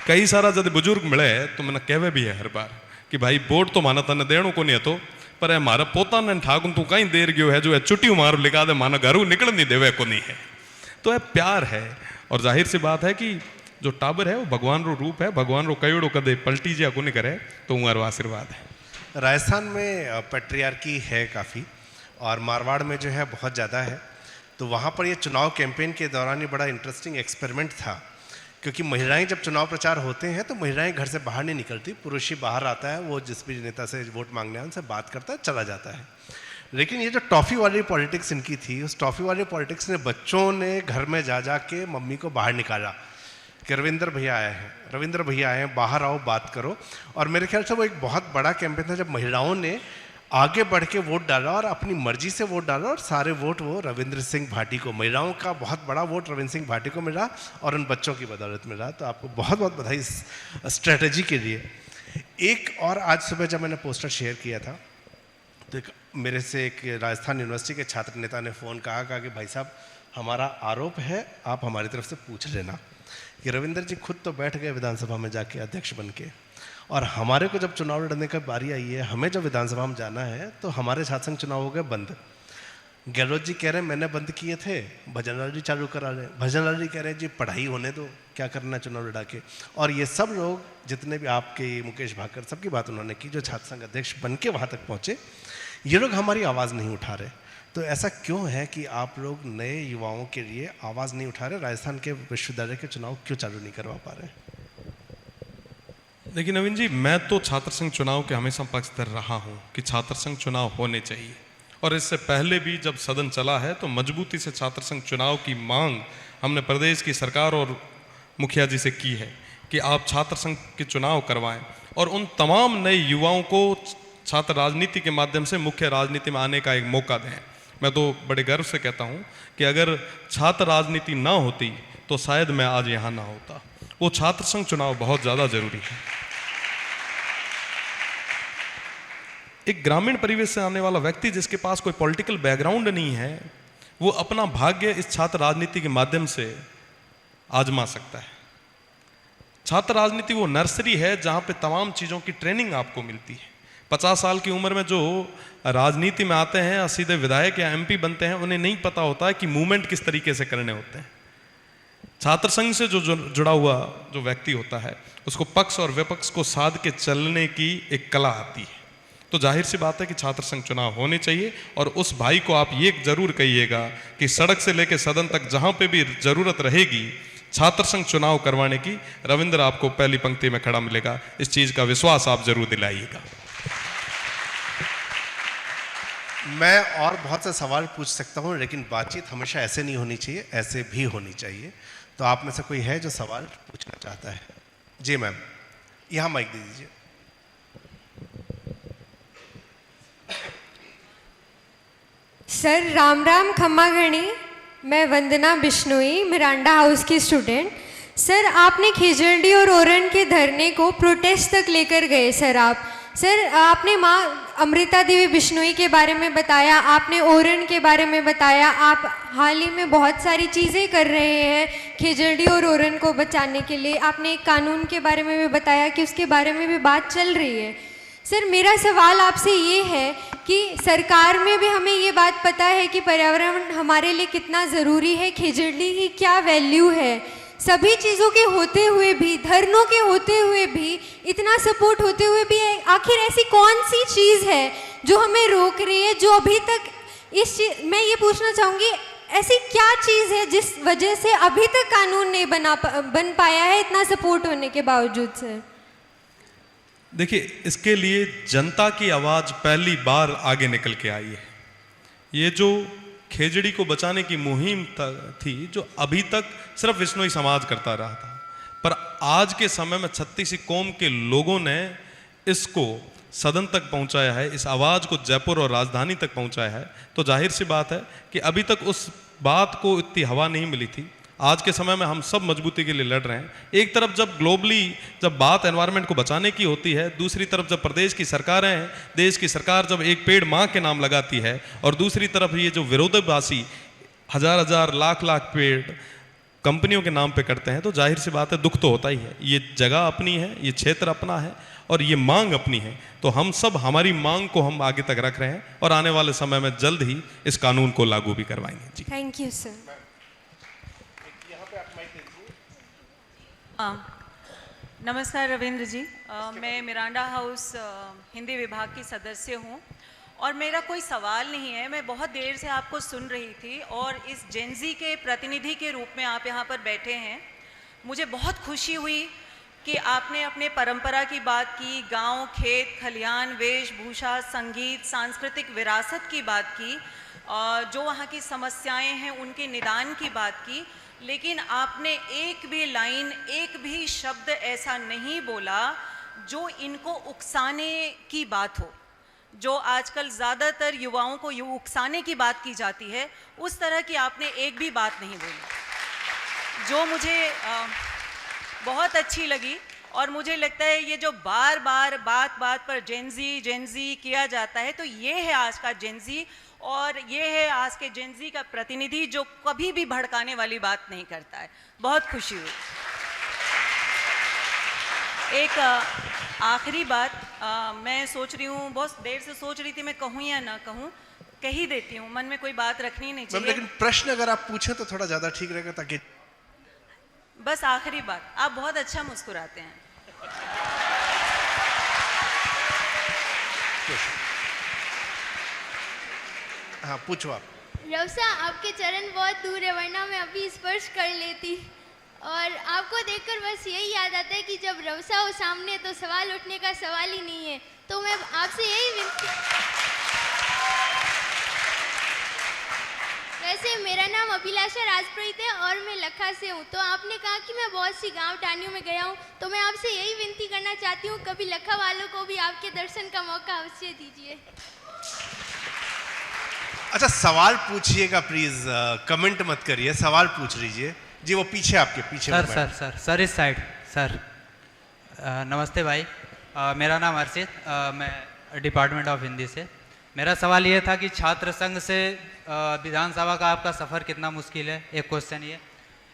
कई सारा जब बुजुर्ग मिले तो मैंने कहवे भी है हर बार कि भाई वोट तो माना तने देणो को नहीं तो, पर हमारा पोता ने ठाकुर तू कहीं देर गयो है, जो है चुट्टी मारो लिखा दे, माना घरों निकल नहीं देवे को नहीं है। तो यह प्यार है, और जाहिर सी बात है कि जो टाबर है वो भगवान रो रूप है, भगवान रो कयोड़ो कदे पलटी जा को नहीं करे, तो उमारो आशीर्वाद है। राजस्थान में पैट्रियार्की है काफ़ी, और मारवाड़ में जो है बहुत ज़्यादा है। तो वहाँ पर ये चुनाव कैंपेन के दौरान ये बड़ा इंटरेस्टिंग एक्सपेरिमेंट था, क्योंकि महिलाएं जब चुनाव प्रचार होते हैं तो महिलाएं घर से बाहर नहीं निकलती, पुरुष ही बाहर आता है, वो जिस भी नेता से वोट मांगने उनसे बात करता है, चला जाता है। लेकिन ये जो टॉफ़ी वाली पॉलिटिक्स इनकी थी, उस टॉफ़ी वाली पॉलिटिक्स ने बच्चों ने घर में जा जा के मम्मी को बाहर निकाला कि रविंद्र भैया आए हैं, रविंद्र भैया आए हैं, बाहर आओ बात करो। और मेरे ख्याल से वो एक बहुत बड़ा कैंपेन था जब महिलाओं ने आगे बढ़ के वोट डाला और अपनी मर्जी से वोट डाला, और सारे वोट वो रविंद्र सिंह भाटी को, महिलाओं का बहुत बड़ा वोट रविंद्र सिंह भाटी को मिला और उन बच्चों की बदौलत मिला। तो आपको बहुत बहुत बधाई इस स्ट्रेटजी के लिए। एक और आज सुबह जब मैंने पोस्टर शेयर किया था तो मेरे से एक राजस्थान यूनिवर्सिटी के छात्र नेता ने फ़ोन कहा कि भाई साहब हमारा आरोप है, आप हमारी तरफ से पूछ लेना कि रविंद्र जी खुद तो बैठ गए विधानसभा में जाके अध्यक्ष बन के, और हमारे को जब चुनाव लड़ने का बारी आई है, हमें जब विधानसभा में जाना है तो हमारे छात्र संघ चुनाव हो गए बंद। गहलोत जी कह रहे हैं मैंने बंद किए थे, भजन लाल जी चालू करा रहे हैं। भजन लाल जी कह रहे हैं जी पढ़ाई होने दो, क्या करना है चुनाव लड़ा के। और ये सब लोग जितने भी आपके मुकेश भाकर सबकी बात उन्होंने की, जो छात्र संघ अध्यक्ष बन के वहाँ तक पहुँचे, ये लोग हमारी आवाज़ नहीं उठा रहे। तो ऐसा क्यों है कि आप लोग नए युवाओं के लिए आवाज़ नहीं उठा रहे, राजस्थान के विश्वविद्यालय के चुनाव क्यों चालू नहीं करवा पा रहे? देखिए नवीन जी, मैं तो छात्र संघ चुनाव के हमेशा पक्षधर रहा हूँ कि छात्र संघ चुनाव होने चाहिए, और इससे पहले भी जब सदन चला है तो मजबूती से छात्र संघ चुनाव की मांग हमने प्रदेश की सरकार और मुखिया जी से की है कि आप छात्र संघ के चुनाव करवाएं और उन तमाम नए युवाओं को छात्र राजनीति के माध्यम से मुख्य राजनीति में आने का एक मौका दें। मैं तो बड़े गर्व से कहता हूं कि अगर छात्र राजनीति ना होती तो शायद मैं आज यहाँ ना होता। वो छात्र संघ चुनाव बहुत ज़्यादा जरूरी है। एक ग्रामीण परिवेश से आने वाला व्यक्ति जिसके पास कोई पॉलिटिकल बैकग्राउंड नहीं है, वो अपना भाग्य इस छात्र राजनीति के माध्यम से आजमा सकता है। छात्र राजनीति वो नर्सरी है जहाँ पे तमाम चीज़ों की ट्रेनिंग आपको मिलती है। 50 साल की उम्र में जो राजनीति में आते हैं, सीधे विधायक या एमपी बनते हैं, उन्हें नहीं पता होता है कि मूवमेंट किस तरीके से करने होते हैं। छात्र संघ से जो जुड़ा हुआ जो व्यक्ति होता है, उसको पक्ष और विपक्ष को साध के चलने की एक कला आती है। तो जाहिर सी बात है कि छात्र संघ चुनाव होने चाहिए। और उस भाई को आप ये जरूर कहिएगा कि सड़क से लेकर सदन तक जहां पे भी जरूरत रहेगी छात्र संघ चुनाव करवाने की, रविंद्र आपको पहली पंक्ति में खड़ा मिलेगा। इस चीज का विश्वास आप जरूर दिलाइएगा। मैं और बहुत से सवाल पूछ सकता हूं, लेकिन बातचीत हमेशा ऐसे नहीं होनी चाहिए, ऐसे भी होनी चाहिए। तो आप में से कोई है जो सवाल पूछना चाहता है? जी मैम, यहाँ माइक दे दीजिए। सर राम राम, खम्मा गणी। मैं वंदना बिश्नोई, मिरांडा हाउस की स्टूडेंट। सर आपने खेजड़डी और ओरन के धरने को प्रोटेस्ट तक लेकर गए सर आप। सर आपने माँ अमृता देवी बिश्नोई के बारे में बताया, आपने ओरन के बारे में बताया, आप हाल ही में बहुत सारी चीज़ें कर रहे हैं खेजड़डी और ओरन को बचाने के लिए। आपने एक कानून के बारे में भी बताया कि उसके बारे में भी बात चल रही है। सर मेरा सवाल आपसे ये है कि सरकार में भी हमें ये बात पता है कि पर्यावरण हमारे लिए कितना ज़रूरी है, खेजड़डी की क्या वैल्यू है, सभी चीज़ों के होते हुए भी, धरनों के होते हुए भी, इतना सपोर्ट होते हुए भी आखिर ऐसी कौन सी चीज़ है जो हमें रोक रही है, जो अभी तक मैं ये पूछना चाहूँगी, ऐसी क्या चीज़ है जिस वजह से अभी तक कानून नहीं बन पाया है इतना सपोर्ट होने के बावजूद सर? देखिए, इसके लिए जनता की आवाज़ पहली बार आगे निकल के आई है। ये जो खेजड़ी को बचाने की मुहिम थी, जो अभी तक सिर्फ विश्नोई समाज करता रहा था, पर आज के समय में 36 कौम के लोगों ने इसको सदन तक पहुंचाया है, इस आवाज़ को जयपुर और राजधानी तक पहुंचाया है। तो जाहिर सी बात है कि अभी तक उस बात को इतनी हवा नहीं मिली थी। आज के समय में हम सब मजबूती के लिए लड़ रहे हैं। एक तरफ जब ग्लोबली जब बात एनवायरनमेंट को बचाने की होती है, दूसरी तरफ जब प्रदेश की सरकारें हैं, देश की सरकार जब एक पेड़ माँ के नाम लगाती है, और दूसरी तरफ ये जो विरोधाभासी हजार हजार लाख लाख पेड़ कंपनियों के नाम पे करते हैं, तो जाहिर सी बात है दुख तो होता ही है। ये जगह अपनी है, ये क्षेत्र अपना है और ये मांग अपनी है। तो हम सब हमारी मांग को हम आगे तक रख रहे हैं और आने वाले समय में जल्द ही इस कानून को लागू भी करवाएंगे। जी थैंक यू सर। नमस्कार रविंद्र जी, मैं मिरांडा हाउस हिंदी विभाग की सदस्य हूँ और मेरा कोई सवाल नहीं है। मैं बहुत देर से आपको सुन रही थी और इस जेनजी के प्रतिनिधि के रूप में आप यहाँ पर बैठे हैं। मुझे बहुत खुशी हुई कि आपने अपने परंपरा की बात की, गांव, खेत, खलियान, वेशभूषा, संगीत, सांस्कृतिक विरासत की बात की, जो वहाँ की समस्याएं हैं उनके निदान की बात की। लेकिन आपने एक भी लाइन, एक भी शब्द ऐसा नहीं बोला जो इनको उकसाने की बात हो। जो आजकल ज़्यादातर युवाओं को उकसाने की बात की जाती है, उस तरह की आपने एक भी बात नहीं बोली, जो मुझे बहुत अच्छी लगी। और मुझे लगता है ये जो बार बार बात पर जेंजी किया जाता है, तो ये है आज का जेंजी, और ये है आज के जेंजी का प्रतिनिधि जो कभी भी भड़काने वाली बात नहीं करता है। बहुत खुशी हुई। एक आखिरी बात, मैं सोच रही हूँ, बहुत देर से सोच रही थी मैं कहूँ या ना कहूँ, कह ही देती हूँ, मन में कोई बात रखनी नहीं चाहिए। लेकिन प्रश्न अगर आप पूछें तो थोड़ा ज्यादा ठीक रहेगा, ताकि बस आखिरी बात, आप बहुत अच्छा मुस्कुराते हैं। हाँ पूछो आप। रवसा, आपके चरण बहुत दूर है, वरना मैं अभी स्पर्श कर लेती। और आपको देखकर बस यही याद आता है कि जब रवसा हो सामने तो सवाल उठने का सवाल ही नहीं है। तो मैं आपसे यही विनती, वैसे मेरा नाम अभिलाषा राजपुरोहित है और मैं लखा से हूँ। तो आपने कहा कि मैं बहुत सी गांव टानियों में गया हूँ, तो मैं आपसे यही विनती करना चाहती हूँ, कभी लखा वालों को भी आपके दर्शन का मौका अवश्य दीजिए। अच्छा, सवाल पूछिएगा प्लीज, कमेंट मत करिए, सवाल पूछ लीजिए। जी वो पीछे, आपके पीछे। सर इस साइड। सर नमस्ते भाई, मेरा नाम अर्षित, मैं डिपार्टमेंट ऑफ हिंदी से। मेरा सवाल ये था कि छात्र संघ से विधानसभा का आपका सफ़र कितना मुश्किल है। एक क्वेश्चन ये,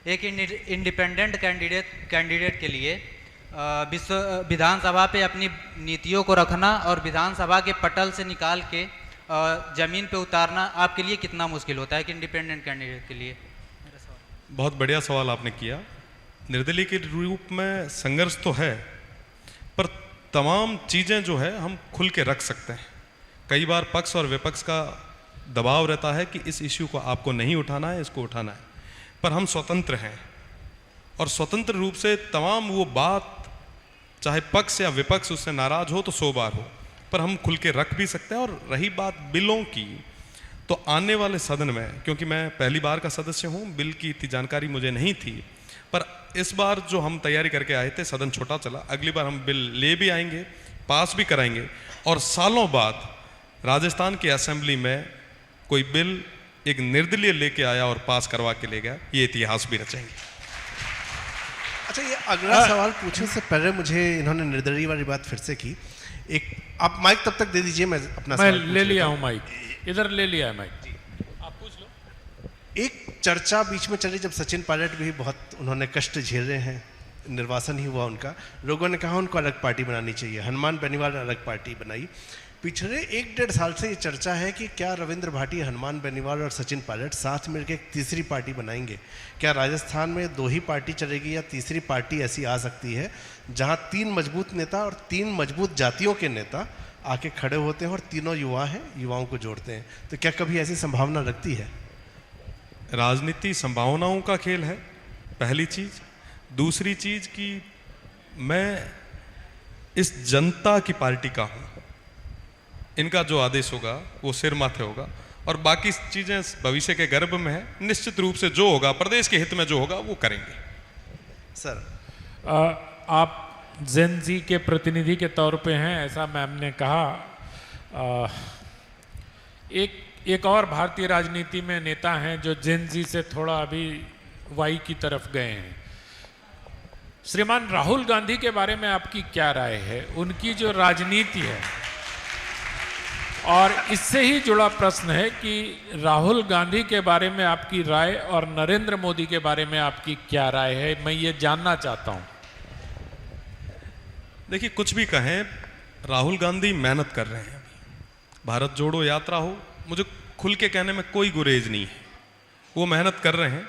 एक इंडिपेंडेंट कैंडिडेट के लिए विधानसभा पे अपनी नीतियों को रखना और विधानसभा के पटल से निकाल के ज़मीन पे उतारना आपके लिए कितना मुश्किल होता है, एक इंडिपेंडेंट कैंडिडेट के लिए? बहुत बढ़िया सवाल आपने किया। निर्दलीय के रूप में संघर्ष तो है, पर तमाम चीज़ें जो है हम खुल के रख सकते हैं। कई बार पक्ष और विपक्ष का दबाव रहता है कि इस इश्यू को आपको नहीं उठाना है, इसको उठाना है, पर हम स्वतंत्र हैं और स्वतंत्र रूप से तमाम वो बात, चाहे पक्ष या विपक्ष उससे नाराज हो तो 100 बार हो, पर हम खुल के रख भी सकते हैं। और रही बात बिलों की, तो आने वाले सदन में, क्योंकि मैं पहली बार का सदस्य हूँ, बिल की इतनी जानकारी मुझे नहीं थी, पर इस बार जो हम तैयारी करके आए थे, सदन छोटा चला, अगली बार हम बिल ले भी आएंगे, पास भी कराएंगे, और सालों बाद राजस्थान की असेंबली में कोई बिल एक निर्दलीय लेके आया और पास करवा के ले गया, ये इतिहास भी रचेंगे। अच्छा, ये अगला सवाल पूछने से पहले मुझे इन्होंने निर्दलीय वाली बात फिर से की। एक आप माइक तब तक दे दीजिए, मैं अपना मैं ले लिया हूँ माइक, इधर ले लिया है माइक, आप पूछ लो। एक चर्चा बीच में चली जब सचिन पायलट भी बहुत उन्होंने कष्ट झेले हैं, निर्वासन ही हुआ उनका, लोगों ने कहा उनको अलग पार्टी बनानी चाहिए, हनुमान बेनीवाल ने अलग पार्टी बनाई। पिछले 1-1.5 साल से ये चर्चा है कि क्या रविंद्र भाटिया, हनुमान बेनीवाल और सचिन पायलट साथ मिलकर एक तीसरी पार्टी बनाएंगे। क्या राजस्थान में 2 ही पार्टी चलेगी या तीसरी पार्टी ऐसी आ सकती है जहां 3 मजबूत नेता और 3 मजबूत जातियों के नेता आके खड़े होते हैं और तीनों युवा हैं, युवाओं को जोड़ते हैं? तो क्या कभी ऐसी संभावना लगती है? राजनीति संभावनाओं का खेल है, पहली चीज। दूसरी चीज कि मैं इस जनता की पार्टी का हूं, इनका जो आदेश होगा वो सिर माथे होगा, और बाकी चीजें भविष्य के गर्भ में है। निश्चित रूप से जो होगा, प्रदेश के हित में जो होगा वो करेंगे। सर आप जेन जी के प्रतिनिधि के तौर पे हैं, ऐसा मैम ने कहा। एक और भारतीय राजनीति में नेता हैं जो जेन जी से थोड़ा अभी वाई की तरफ गए हैं। श्रीमान राहुल गांधी के बारे में आपकी क्या राय है? उनकी जो राजनीति है, और इससे ही जुड़ा प्रश्न है कि राहुल गांधी के बारे में आपकी राय और नरेंद्र मोदी के बारे में आपकी क्या राय है, मैं ये जानना चाहता हूं। देखिए, कुछ भी कहें, राहुल गांधी मेहनत कर रहे हैं। अभी भारत जोड़ो यात्रा हो, मुझे खुल के कहने में कोई गुरेज नहीं है, वो मेहनत कर रहे हैं,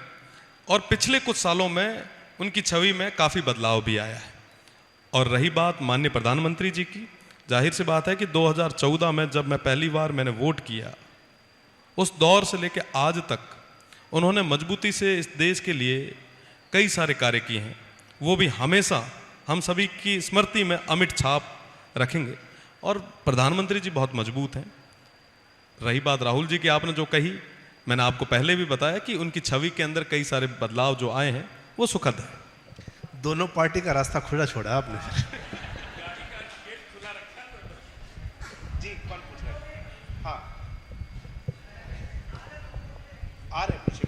और पिछले कुछ सालों में उनकी छवि में काफ़ी बदलाव भी आया है। और रही बात माननीय प्रधानमंत्री जी की, जाहिर सी बात है कि 2014 में जब मैं पहली बार मैंने वोट किया, उस दौर से लेकर आज तक उन्होंने मजबूती से इस देश के लिए कई सारे कार्य किए हैं। वो भी हमेशा हम सभी की स्मृति में अमिट छाप रखेंगे, और प्रधानमंत्री जी बहुत मजबूत हैं। रही बात राहुल जी की, आपने जो कही मैंने आपको पहले भी बताया कि उनकी छवि के अंदर कई सारे बदलाव जो आए हैं वो सुखद है। दोनों पार्टी का रास्ता खुला छोड़ा आपने। जी कौन पूछ रहा है? हाँ आ रहे पूछिए।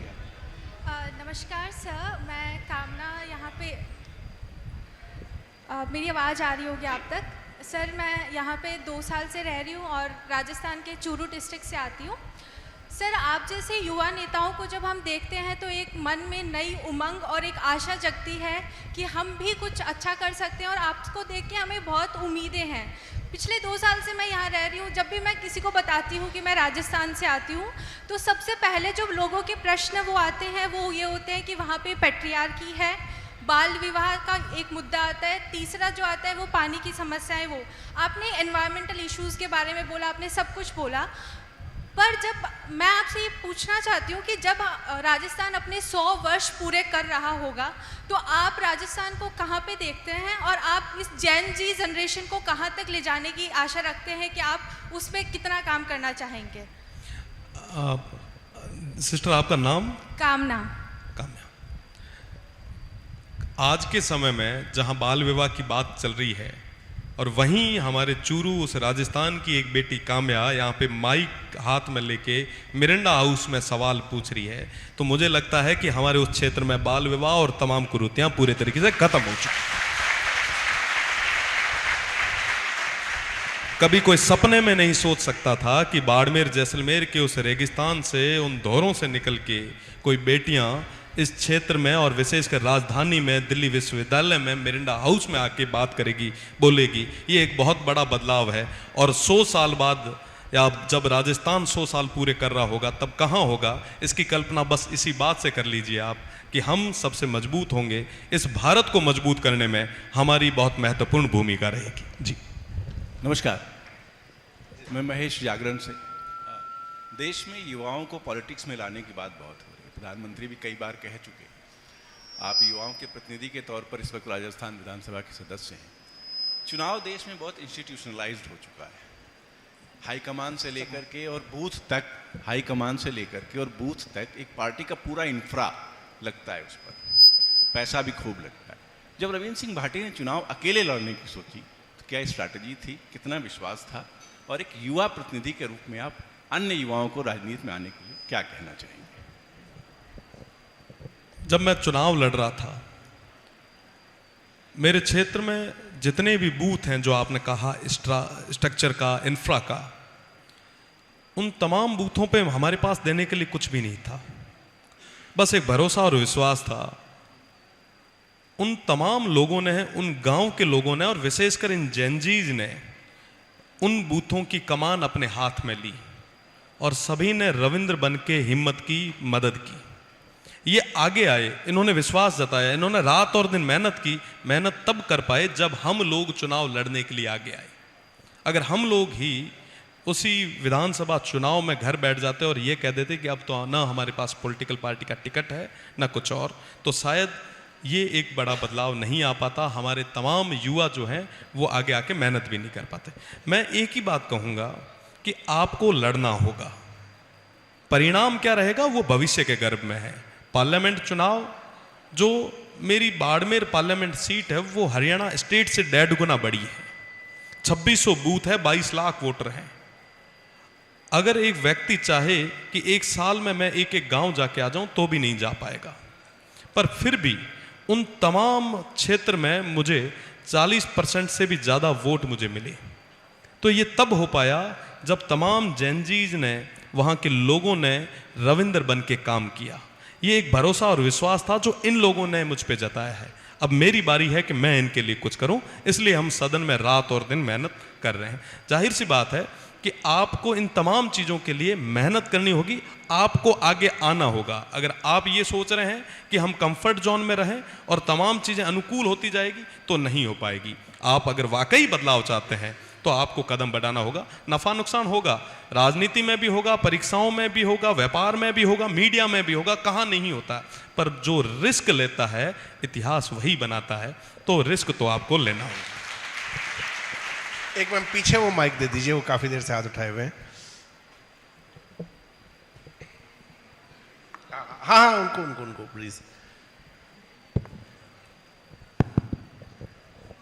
नमस्कार सर, मैं कामना यहाँ पे मेरी आवाज़ आ रही होगी आप तक? सर मैं यहाँ पे 2 साल से रह रही हूँ और राजस्थान के चूरू डिस्ट्रिक्ट से आती हूँ। सर आप जैसे युवा नेताओं को जब हम देखते हैं तो एक मन में नई उमंग और एक आशा जगती है कि हम भी कुछ अच्छा कर सकते हैं और आपको देख के हमें बहुत उम्मीदें हैं। पिछले 2 साल से मैं यहाँ रह रही हूँ, जब भी मैं किसी को बताती हूँ कि मैं राजस्थान से आती हूँ तो सबसे पहले जो लोगों के प्रश्न वो आते हैं वो ये होते हैं कि वहाँ पे पैट्रियार्की है, बाल विवाह का एक मुद्दा आता है, तीसरा जो आता है वो पानी की समस्या है। वो आपने एनवायरमेंटल इश्यूज़ के बारे में बोला, आपने सब कुछ बोला, पर जब मैं आपसे ये पूछना चाहती हूँ कि जब राजस्थान अपने 100 वर्ष पूरे कर रहा होगा तो आप राजस्थान को कहाँ पे देखते हैं और आप इस जेन जी जनरेशन को कहाँ तक ले जाने की आशा रखते हैं कि आप उस पर कितना काम करना चाहेंगे? सिस्टर आपका नाम? कामना। कामना। आज के समय में जहाँ बाल विवाह की बात चल रही है और वहीं हमारे चूरू उस राजस्थान की एक बेटी काम्या यहाँ पे माइक हाथ में लेके मिरांडा हाउस में सवाल पूछ रही है, तो मुझे लगता है कि हमारे उस क्षेत्र में बाल विवाह और तमाम कुरीतियाँ पूरे तरीके से खत्म हो चुकी। कभी कोई सपने में नहीं सोच सकता था कि बाड़मेर जैसलमेर के उस रेगिस्तान से, उन दौरों से निकल के कोई बेटियां इस क्षेत्र में और विशेषकर राजधानी में, दिल्ली विश्वविद्यालय में, मिरांडा हाउस में आके बात करेगी, बोलेगी। ये एक बहुत बड़ा बदलाव है। और 100 साल बाद या जब राजस्थान 100 साल पूरे कर रहा होगा तब कहाँ होगा, इसकी कल्पना बस इसी बात से कर लीजिए आप कि हम सबसे मजबूत होंगे। इस भारत को मजबूत करने में हमारी बहुत महत्वपूर्ण भूमिका रहेगी। जी नमस्कार, मैं महेश जागरण से। देश में युवाओं को पॉलिटिक्स में लाने की बात बहुत हो रही है। प्रधानमंत्री भी कई बार कह चुके हैं। आप युवाओं के प्रतिनिधि के तौर पर इस वक्त राजस्थान विधानसभा के सदस्य हैं। चुनाव देश में बहुत इंस्टीट्यूशनलाइज्ड हो चुका है। हाईकमान से लेकर के और बूथ तक, हाईकमान से लेकर के और बूथ तक एक पार्टी का पूरा इंफ्रा लगता है, उस पर पैसा भी खूब लगता है। जब रविंद्र सिंह भाटी ने चुनाव अकेले लड़ने की सोची तो क्या स्ट्रैटेजी थी, कितना विश्वास था, और एक युवा प्रतिनिधि के रूप में आप अन्य युवाओं को राजनीति में आने के लिए क्या कहना चाहेंगे? जब मैं चुनाव लड़ रहा था, मेरे क्षेत्र में जितने भी बूथ हैं जो आपने कहा स्ट्रक्चर का, इंफ्रा का, उन तमाम बूथों पे हमारे पास देने के लिए कुछ भी नहीं था। बस एक भरोसा और विश्वास था। उन तमाम लोगों ने, उन गांव के लोगों ने और विशेषकर इन जेनजीज ने उन बूथों की कमान अपने हाथ में ली और सभी ने रविंद्र बन के हिम्मत की, मदद की। ये आगे आए, इन्होंने विश्वास जताया, इन्होंने रात और दिन मेहनत की। मेहनत तब कर पाए जब हम लोग चुनाव लड़ने के लिए आगे आए। अगर हम लोग ही उसी विधानसभा चुनाव में घर बैठ जाते और ये कह देते कि अब तो ना हमारे पास पॉलिटिकल पार्टी का टिकट है ना कुछ और, तो शायद ये एक बड़ा बदलाव नहीं आ पाता। हमारे तमाम युवा जो हैं वो आगे आके मेहनत भी नहीं कर पाते। मैं एक ही बात कहूँगा कि आपको लड़ना होगा। परिणाम क्या रहेगा वो भविष्य के गर्भ में है। पार्लियामेंट चुनाव, जो मेरी बाड़मेर पार्लियामेंट सीट है वो हरियाणा स्टेट से 1.5 गुना बड़ी है। 2600 बूथ है, 22 लाख वोटर हैं। अगर एक व्यक्ति चाहे कि एक साल में मैं एक एक गांव जाके आ जाऊं तो भी नहीं जा पाएगा। पर फिर भी उन तमाम क्षेत्र में मुझे 40% से भी ज़्यादा वोट मुझे मिले। तो ये तब हो पाया जब तमाम जेनजीज ने, वहाँ के लोगों ने रविंद्र बन के काम किया। ये एक भरोसा और विश्वास था जो इन लोगों ने मुझ पे जताया है। अब मेरी बारी है कि मैं इनके लिए कुछ करूं, इसलिए हम सदन में रात और दिन मेहनत कर रहे हैं। जाहिर सी बात है कि आपको इन तमाम चीज़ों के लिए मेहनत करनी होगी, आपको आगे आना होगा। अगर आप ये सोच रहे हैं कि हम कंफर्ट जोन में रहें और तमाम चीज़ें अनुकूल होती जाएगी तो नहीं हो पाएगी। आप अगर वाकई बदलाव चाहते हैं तो आपको कदम बढ़ाना होगा। नफ़ा नुकसान होगा, राजनीति में भी होगा, परीक्षाओं में भी होगा, व्यापार में भी होगा, मीडिया में भी होगा, कहाँ नहीं होता। पर जो रिस्क लेता है इतिहास वही बनाता है, तो रिस्क तो आपको लेना होगा। एक मैम पीछे वो माइक दे दीजिए, वो काफी देर से हाथ उठाए हुए हैं। हाँ हाँ उनको उनको उनको प्लीज।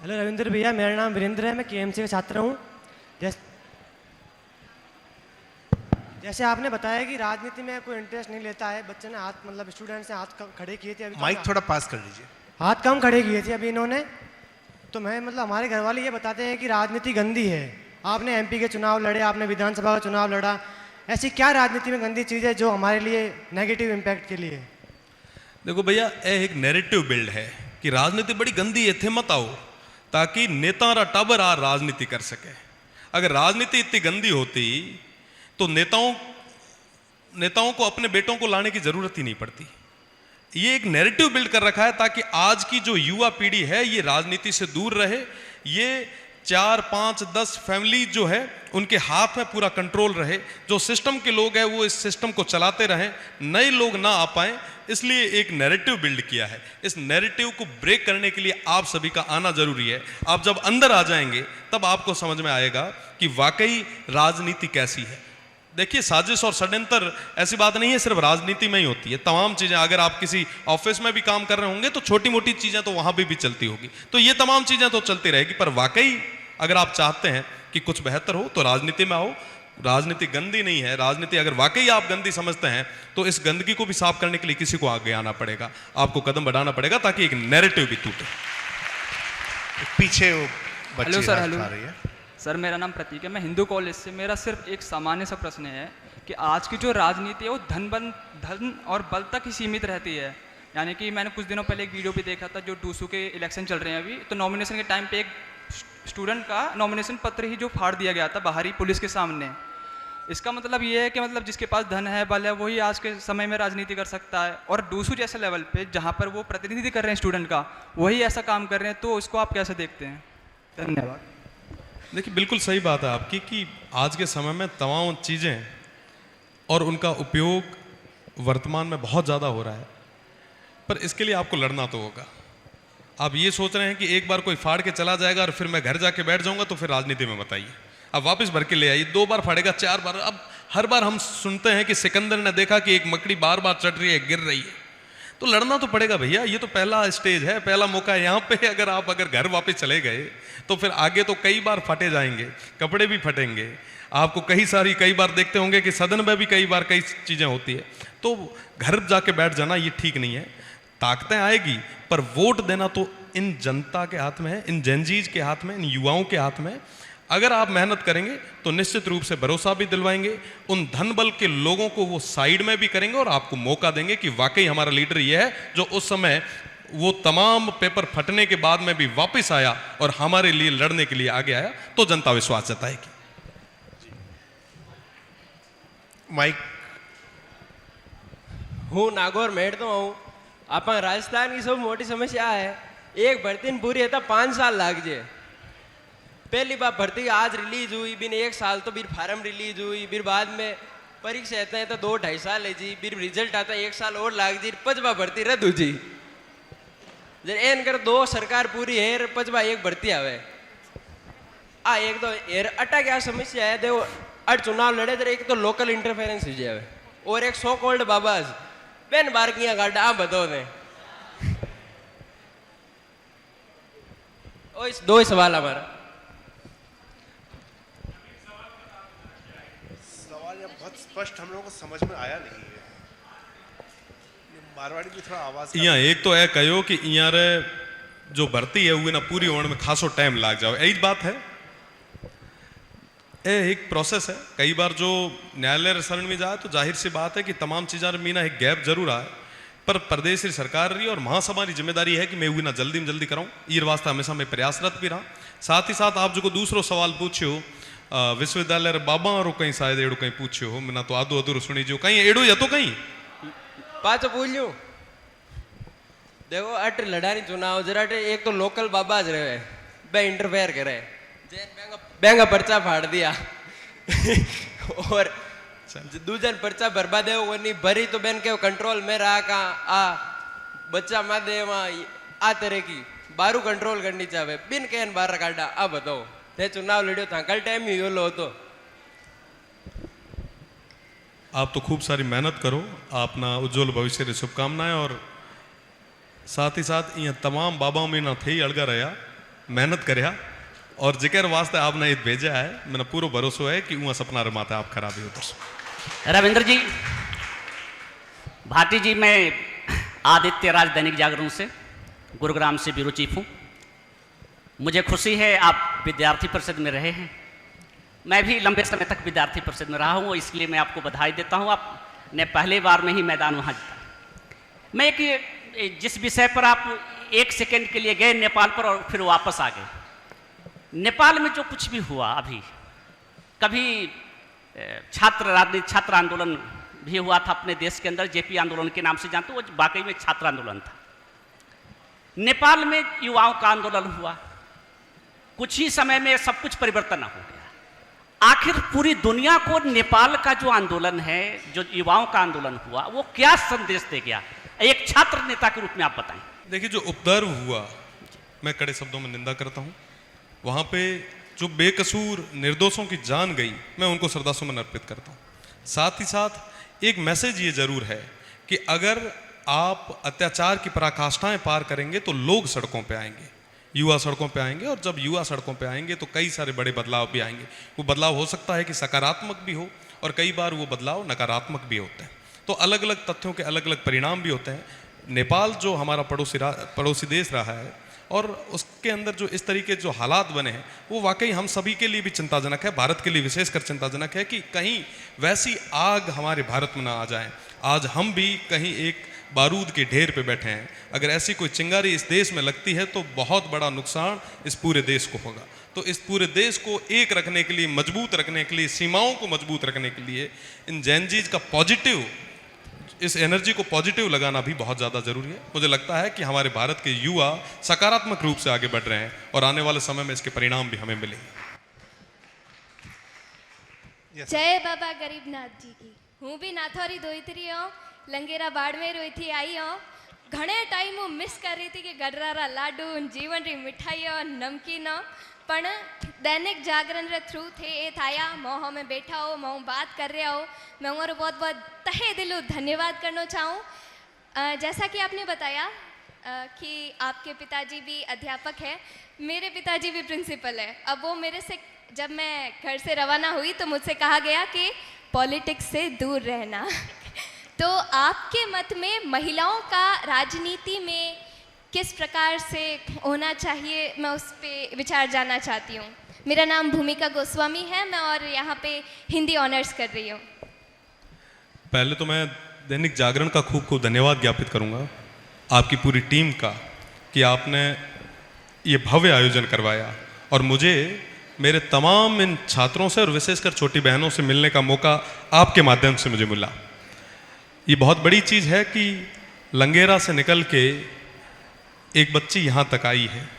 हेलो रविंद्र भैया, मेरा नाम वीरेंद्र है, मैं केएमसी का छात्र हूँ। जैसे आपने बताया कि राजनीति में कोई इंटरेस्ट नहीं लेता है, बच्चे ने हाथ मतलब स्टूडेंट्स ने हाथ खड़े किए थे, अभी माइक थोड़ा पास कर लीजिए। हाथ कम खड़े किए थे अभी इन्होंने। तो मैं मतलब हमारे घर वाले ये बताते हैं कि राजनीति गंदी है। आपने एमपी के चुनाव लड़े, आपने विधानसभा का चुनाव लड़ा, ऐसी क्या राजनीति में गंदी चीज़ है जो हमारे लिए नेगेटिव इम्पैक्ट के लिए? देखो भैया, यह एक नैरेटिव बिल्ड है कि राजनीति बड़ी गंदी है, थे मत आओ, ताकि नेता और टाबर आ राजनीति कर सके। अगर राजनीति इतनी गंदी होती तो नेताओं को अपने बेटों को लाने की जरूरत ही नहीं पड़ती। ये एक नैरेटिव बिल्ड कर रखा है ताकि आज की जो युवा पीढ़ी है ये राजनीति से दूर रहे। ये 4, 5, 10 फैमिली जो है उनके हाथ में पूरा कंट्रोल रहे। जो सिस्टम के लोग हैं वो इस सिस्टम को चलाते रहें, नए लोग ना आ पाएं। इसलिए एक नैरेटिव बिल्ड किया है। इस नैरेटिव को ब्रेक करने के लिए आप सभी का आना जरूरी है। आप जब अंदर आ जाएंगे तब आपको समझ में आएगा कि वाकई राजनीति कैसी है। देखिए, साजिश और षड्यंत्र ऐसी बात नहीं है सिर्फ राजनीति में ही होती है। तमाम चीजें, अगर आप किसी ऑफिस में भी काम कर रहे होंगे तो छोटी मोटी चीजें तो वहां भी चलती होगी। तो ये तमाम चीजें तो चलती रहेगी, पर वाकई अगर आप चाहते हैं कि कुछ बेहतर हो तो राजनीति में आओ। राजनीति गंदी नहीं है। राजनीति अगर वाकई आप गंदी समझते हैं तो इस गंदगी को भी साफ करने के लिए किसी को आगे आना पड़ेगा, आपको कदम बढ़ाना पड़ेगा ताकि एक नैरेटिव भी टूटे। पीछे वो बच्ची हेलो सर, हेलो आ रही है। सर, मेरा नाम प्रतीक है, मैं हिंदू कॉलेज से। मेरा सिर्फ एक सामान्य सा प्रश्न है कि आज की जो राजनीति है वो धन और बल तक ही सीमित रहती है। यानी कि मैंने कुछ दिनों पहले एक वीडियो भी देखा था, जो डूसू के इलेक्शन चल रहे हैं अभी, तो नॉमिनेशन के टाइम पे एक स्टूडेंट का नॉमिनेशन पत्र ही जो फाड़ दिया गया था बाहरी पुलिस के सामने। इसका मतलब ये है कि मतलब जिसके पास धन है, बल है, वही आज के समय में राजनीति कर सकता है। और डूसू जैसे लेवल पे जहाँ पर वो प्रतिनिधि कर रहे हैं स्टूडेंट का, वही ऐसा काम कर रहे हैं, तो उसको आप कैसे देखते हैं? धन्यवाद। देखिए, बिल्कुल सही बात है आपकी कि आज के समय में तमाम चीज़ें और उनका उपयोग वर्तमान में बहुत ज़्यादा हो रहा है, पर इसके लिए आपको लड़ना तो होगा। आप ये सोच रहे हैं कि एक बार कोई फाड़ के चला जाएगा और फिर मैं घर जाके बैठ जाऊंगा तो फिर राजनीति में बताइए। अब वापस भर के ले आइए, 2 बार फाड़ेगा, 4 बार। अब हर बार हम सुनते हैं कि सिकंदर ने देखा कि एक मकड़ी बार बार चढ़ रही है, गिर रही है। तो लड़ना तो पड़ेगा भैया, ये तो पहला स्टेज है, पहला मौका है। यहाँ पे अगर घर वापस चले गए तो फिर आगे तो कई बार फटे जाएंगे, कपड़े भी फटेंगे। आपको कई बार देखते होंगे कि सदन में भी कई बार कई चीज़ें होती है। तो घर जाके बैठ जाना ये ठीक नहीं है। ताकतें आएगी, पर वोट देना तो इन जनता के हाथ में है, इन जेनजीज के हाथ में, इन युवाओं के हाथ में। अगर आप मेहनत करेंगे तो निश्चित रूप से भरोसा भी दिलवाएंगे, उन धन बल के लोगों को वो साइड में भी करेंगे और आपको मौका देंगे कि वाकई हमारा लीडर ये है जो उस समय वो तमाम पेपर फटने के बाद में भी वापस आया और हमारे लिए लड़ने के लिए आगे आया, तो जनता विश्वास जताएगी। माइक। हूँ नागौर मेड़ तो हूँ। आप राजस्थान की सब मोटी समस्या है, एक भर्ती पूरी है तो 5 साल लाग जाए। पहली बार भर्ती आज रिलीज हुई, बिन 1 साल तो फिर फार्म रिलीज हुई, फिर बाद में परीक्षा आता है तो 2-2.5 साल है जी, फिर रिजल्ट आता है 1 साल और लाग जी, 5वां भर्ती रद्द हो जी। जब एन कर 2 सरकार पूरी है, 5वां एक भर्ती आवे आ एक तो एर अटा क्या समस्या है। देखो, अट चुनाव लड़े तो एक तो लोकल इंटरफेरेंस हो जाए और एक सो कॉल्ड बाबाज बेन बारकियां गाड़ा आप बताओ ने। ओ इस 2 सवाल हमारा। सवाल ये बहुत स्पष्ट हम लोगों को समझ में आया नहीं है। मारवाड़ी की थोड़ा आवाज। यहाँ एक तो है कहो कि यहाँ रे जो भर्ती है वो ना पूरी होने में खासो टाइम लाग जाओ, यही बात है। एक प्रोसेस है। कई बार जो न्यायालय शरण में जाए तो जाहिर सी बात है कि तमाम चीज़ों में ना एक गैप जरूर आए, पर प्रदेश की सरकार रही और महासभा की जिम्मेदारी है कि मैं वो ना जल्दी में जल्दी कराऊँ। ये वास्ते हमेशा मैं प्रयासरत भी रहा। साथ ही साथ आप जो दूसरो सवाल पूछो विश्वविद्यालय बाबा और कहीं शायद एड़ो कहीं पूछो हो, मैं तो आधो अधूरो सुनी जो कहीं एड़ो या तो कहीं पाचो बोलियो। देखो अट लड़ानी चुनाव जरा एक तो लोकल बाबाज रहे बे इंटरफेयर करे, बेंगा पर्चा फाड़ दिया और दूजन पर्चा बर्बाद है वो नहीं भरी तो बेन के कंट्रोल में रहा का आ बच्चा मा दे वहाँ आ तरह की बारू कंट्रोल करनी चाहे बिन कहन बाहर काटा। आ बताओ ते चुनाव लड़ियो था कल टाइम ही यो लो तो आप तो खूब सारी मेहनत करो, अपना उज्जवल भविष्य की शुभकामनाएं। और साथ ही साथ ये तमाम बाबा में ना थे अड़गा रहा, मेहनत करया और जिक्र वास्ते आपने ये भेजा है, मैंने पूरा भरोसा है कि वहाँ सपना रमाता आप खराबी हो। रविंद्र जी, भारती जी, मैं आदित्य राज दैनिक जागरण से, गुरुग्राम से ब्यूरो चीफ हूँ। मुझे खुशी है आप विद्यार्थी परिषद में रहे हैं। मैं भी लंबे समय तक विद्यार्थी परिषद में रहा हूँ, इसलिए मैं आपको बधाई देता हूँ। आपने पहले बार में ही मैदान वहाँ जीता। मैं एक जिस विषय पर आप 1 सेकंड के लिए गए नेपाल पर और फिर वापस आ गए, नेपाल में जो कुछ भी हुआ अभी, कभी छात्र राजनीति, छात्र आंदोलन भी हुआ था अपने देश के अंदर, जेपी आंदोलन के नाम से जानते हो, वो वाकई में छात्र आंदोलन था। नेपाल में युवाओं का आंदोलन हुआ, कुछ ही समय में सब कुछ परिवर्तन हो गया। आखिर पूरी दुनिया को नेपाल का जो आंदोलन है, जो युवाओं का आंदोलन हुआ, वो क्या संदेश दे गया, एक छात्र नेता के रूप में आप बताएं। देखिए, जो उपद्रव हुआ, मैं कड़े शब्दों में निंदा करता हूँ। वहाँ पे जो बेकसूर निर्दोषों की जान गई, मैं उनको श्रद्धासुमन अर्पित करता हूँ। साथ ही साथ एक मैसेज ये जरूर है कि अगर आप अत्याचार की पराकाष्ठाएं पार करेंगे तो लोग सड़कों पे आएंगे, युवा सड़कों पे आएंगे, और जब युवा सड़कों पे आएंगे तो कई सारे बड़े बदलाव भी आएंगे। वो बदलाव हो सकता है कि सकारात्मक भी हो, और कई बार वो बदलाव नकारात्मक भी होते हैं। तो अलग अलग तथ्यों के अलग अलग परिणाम भी होते हैं। नेपाल जो हमारा पड़ोसी देश रहा है, और उसके अंदर जो इस तरीके जो हालात बने हैं, वो वाकई हम सभी के लिए भी चिंताजनक है। भारत के लिए विशेषकर चिंताजनक है कि कहीं वैसी आग हमारे भारत में ना आ जाए। आज हम भी कहीं एक बारूद के ढेर पे बैठे हैं। अगर ऐसी कोई चिंगारी इस देश में लगती है तो बहुत बड़ा नुकसान इस पूरे देश को होगा। तो इस पूरे देश को एक रखने के लिए, मजबूत रखने के लिए, सीमाओं को मजबूत रखने के लिए इन जैन जीज का पॉजिटिव, इस एनर्जी को पॉजिटिव लगाना भी बहुत ज़्यादा जरूरी है। मुझे लगता है कि हमारे भारत के युवा सकारात्मक रूप से आगे बढ़ रहे हैं, और आने वाले समय में इसके परिणाम भी हमें मिलेंगे। जय बाबा गरीबनाथ जी की। हूँ भी नाथौरी दोईतरी हूँ, लंगेरा बाड़मेर हुई थी आई हूँ। घणे टाइम हूँ मिस कर रही थी कि गडरारा लाडू, जीवन री मिठाइयों, नमकीन, पण दैनिक जागरण रे थ्रू थे ए थाया। मोह में बैठा हो, मोह बात कर रहा हो, मैं उमर बहुत बहुत तहे दिलों धन्यवाद करना चाहूँ। जैसा कि आपने बताया कि आपके पिताजी भी अध्यापक है, मेरे पिताजी भी प्रिंसिपल है। अब वो मेरे से, जब मैं घर से रवाना हुई तो मुझसे कहा गया कि पॉलिटिक्स से दूर रहना। तो आपके मत में महिलाओं का राजनीति में किस प्रकार से होना चाहिए, मैं उस पर विचार जानना चाहती हूँ। मेरा नाम भूमिका गोस्वामी है, मैं और यहाँ पे हिंदी ऑनर्स कर रही हूँ। पहले तो मैं दैनिक जागरण का खूब खूब धन्यवाद ज्ञापित करूँगा, आपकी पूरी टीम का, कि आपने ये भव्य आयोजन करवाया, और मुझे मेरे तमाम इन छात्रों से और विशेषकर छोटी बहनों से मिलने का मौका आपके माध्यम से मुझे मिला। ये बहुत बड़ी चीज़ है कि लंगेरा से निकल के एक बच्ची यहाँ तक आई है।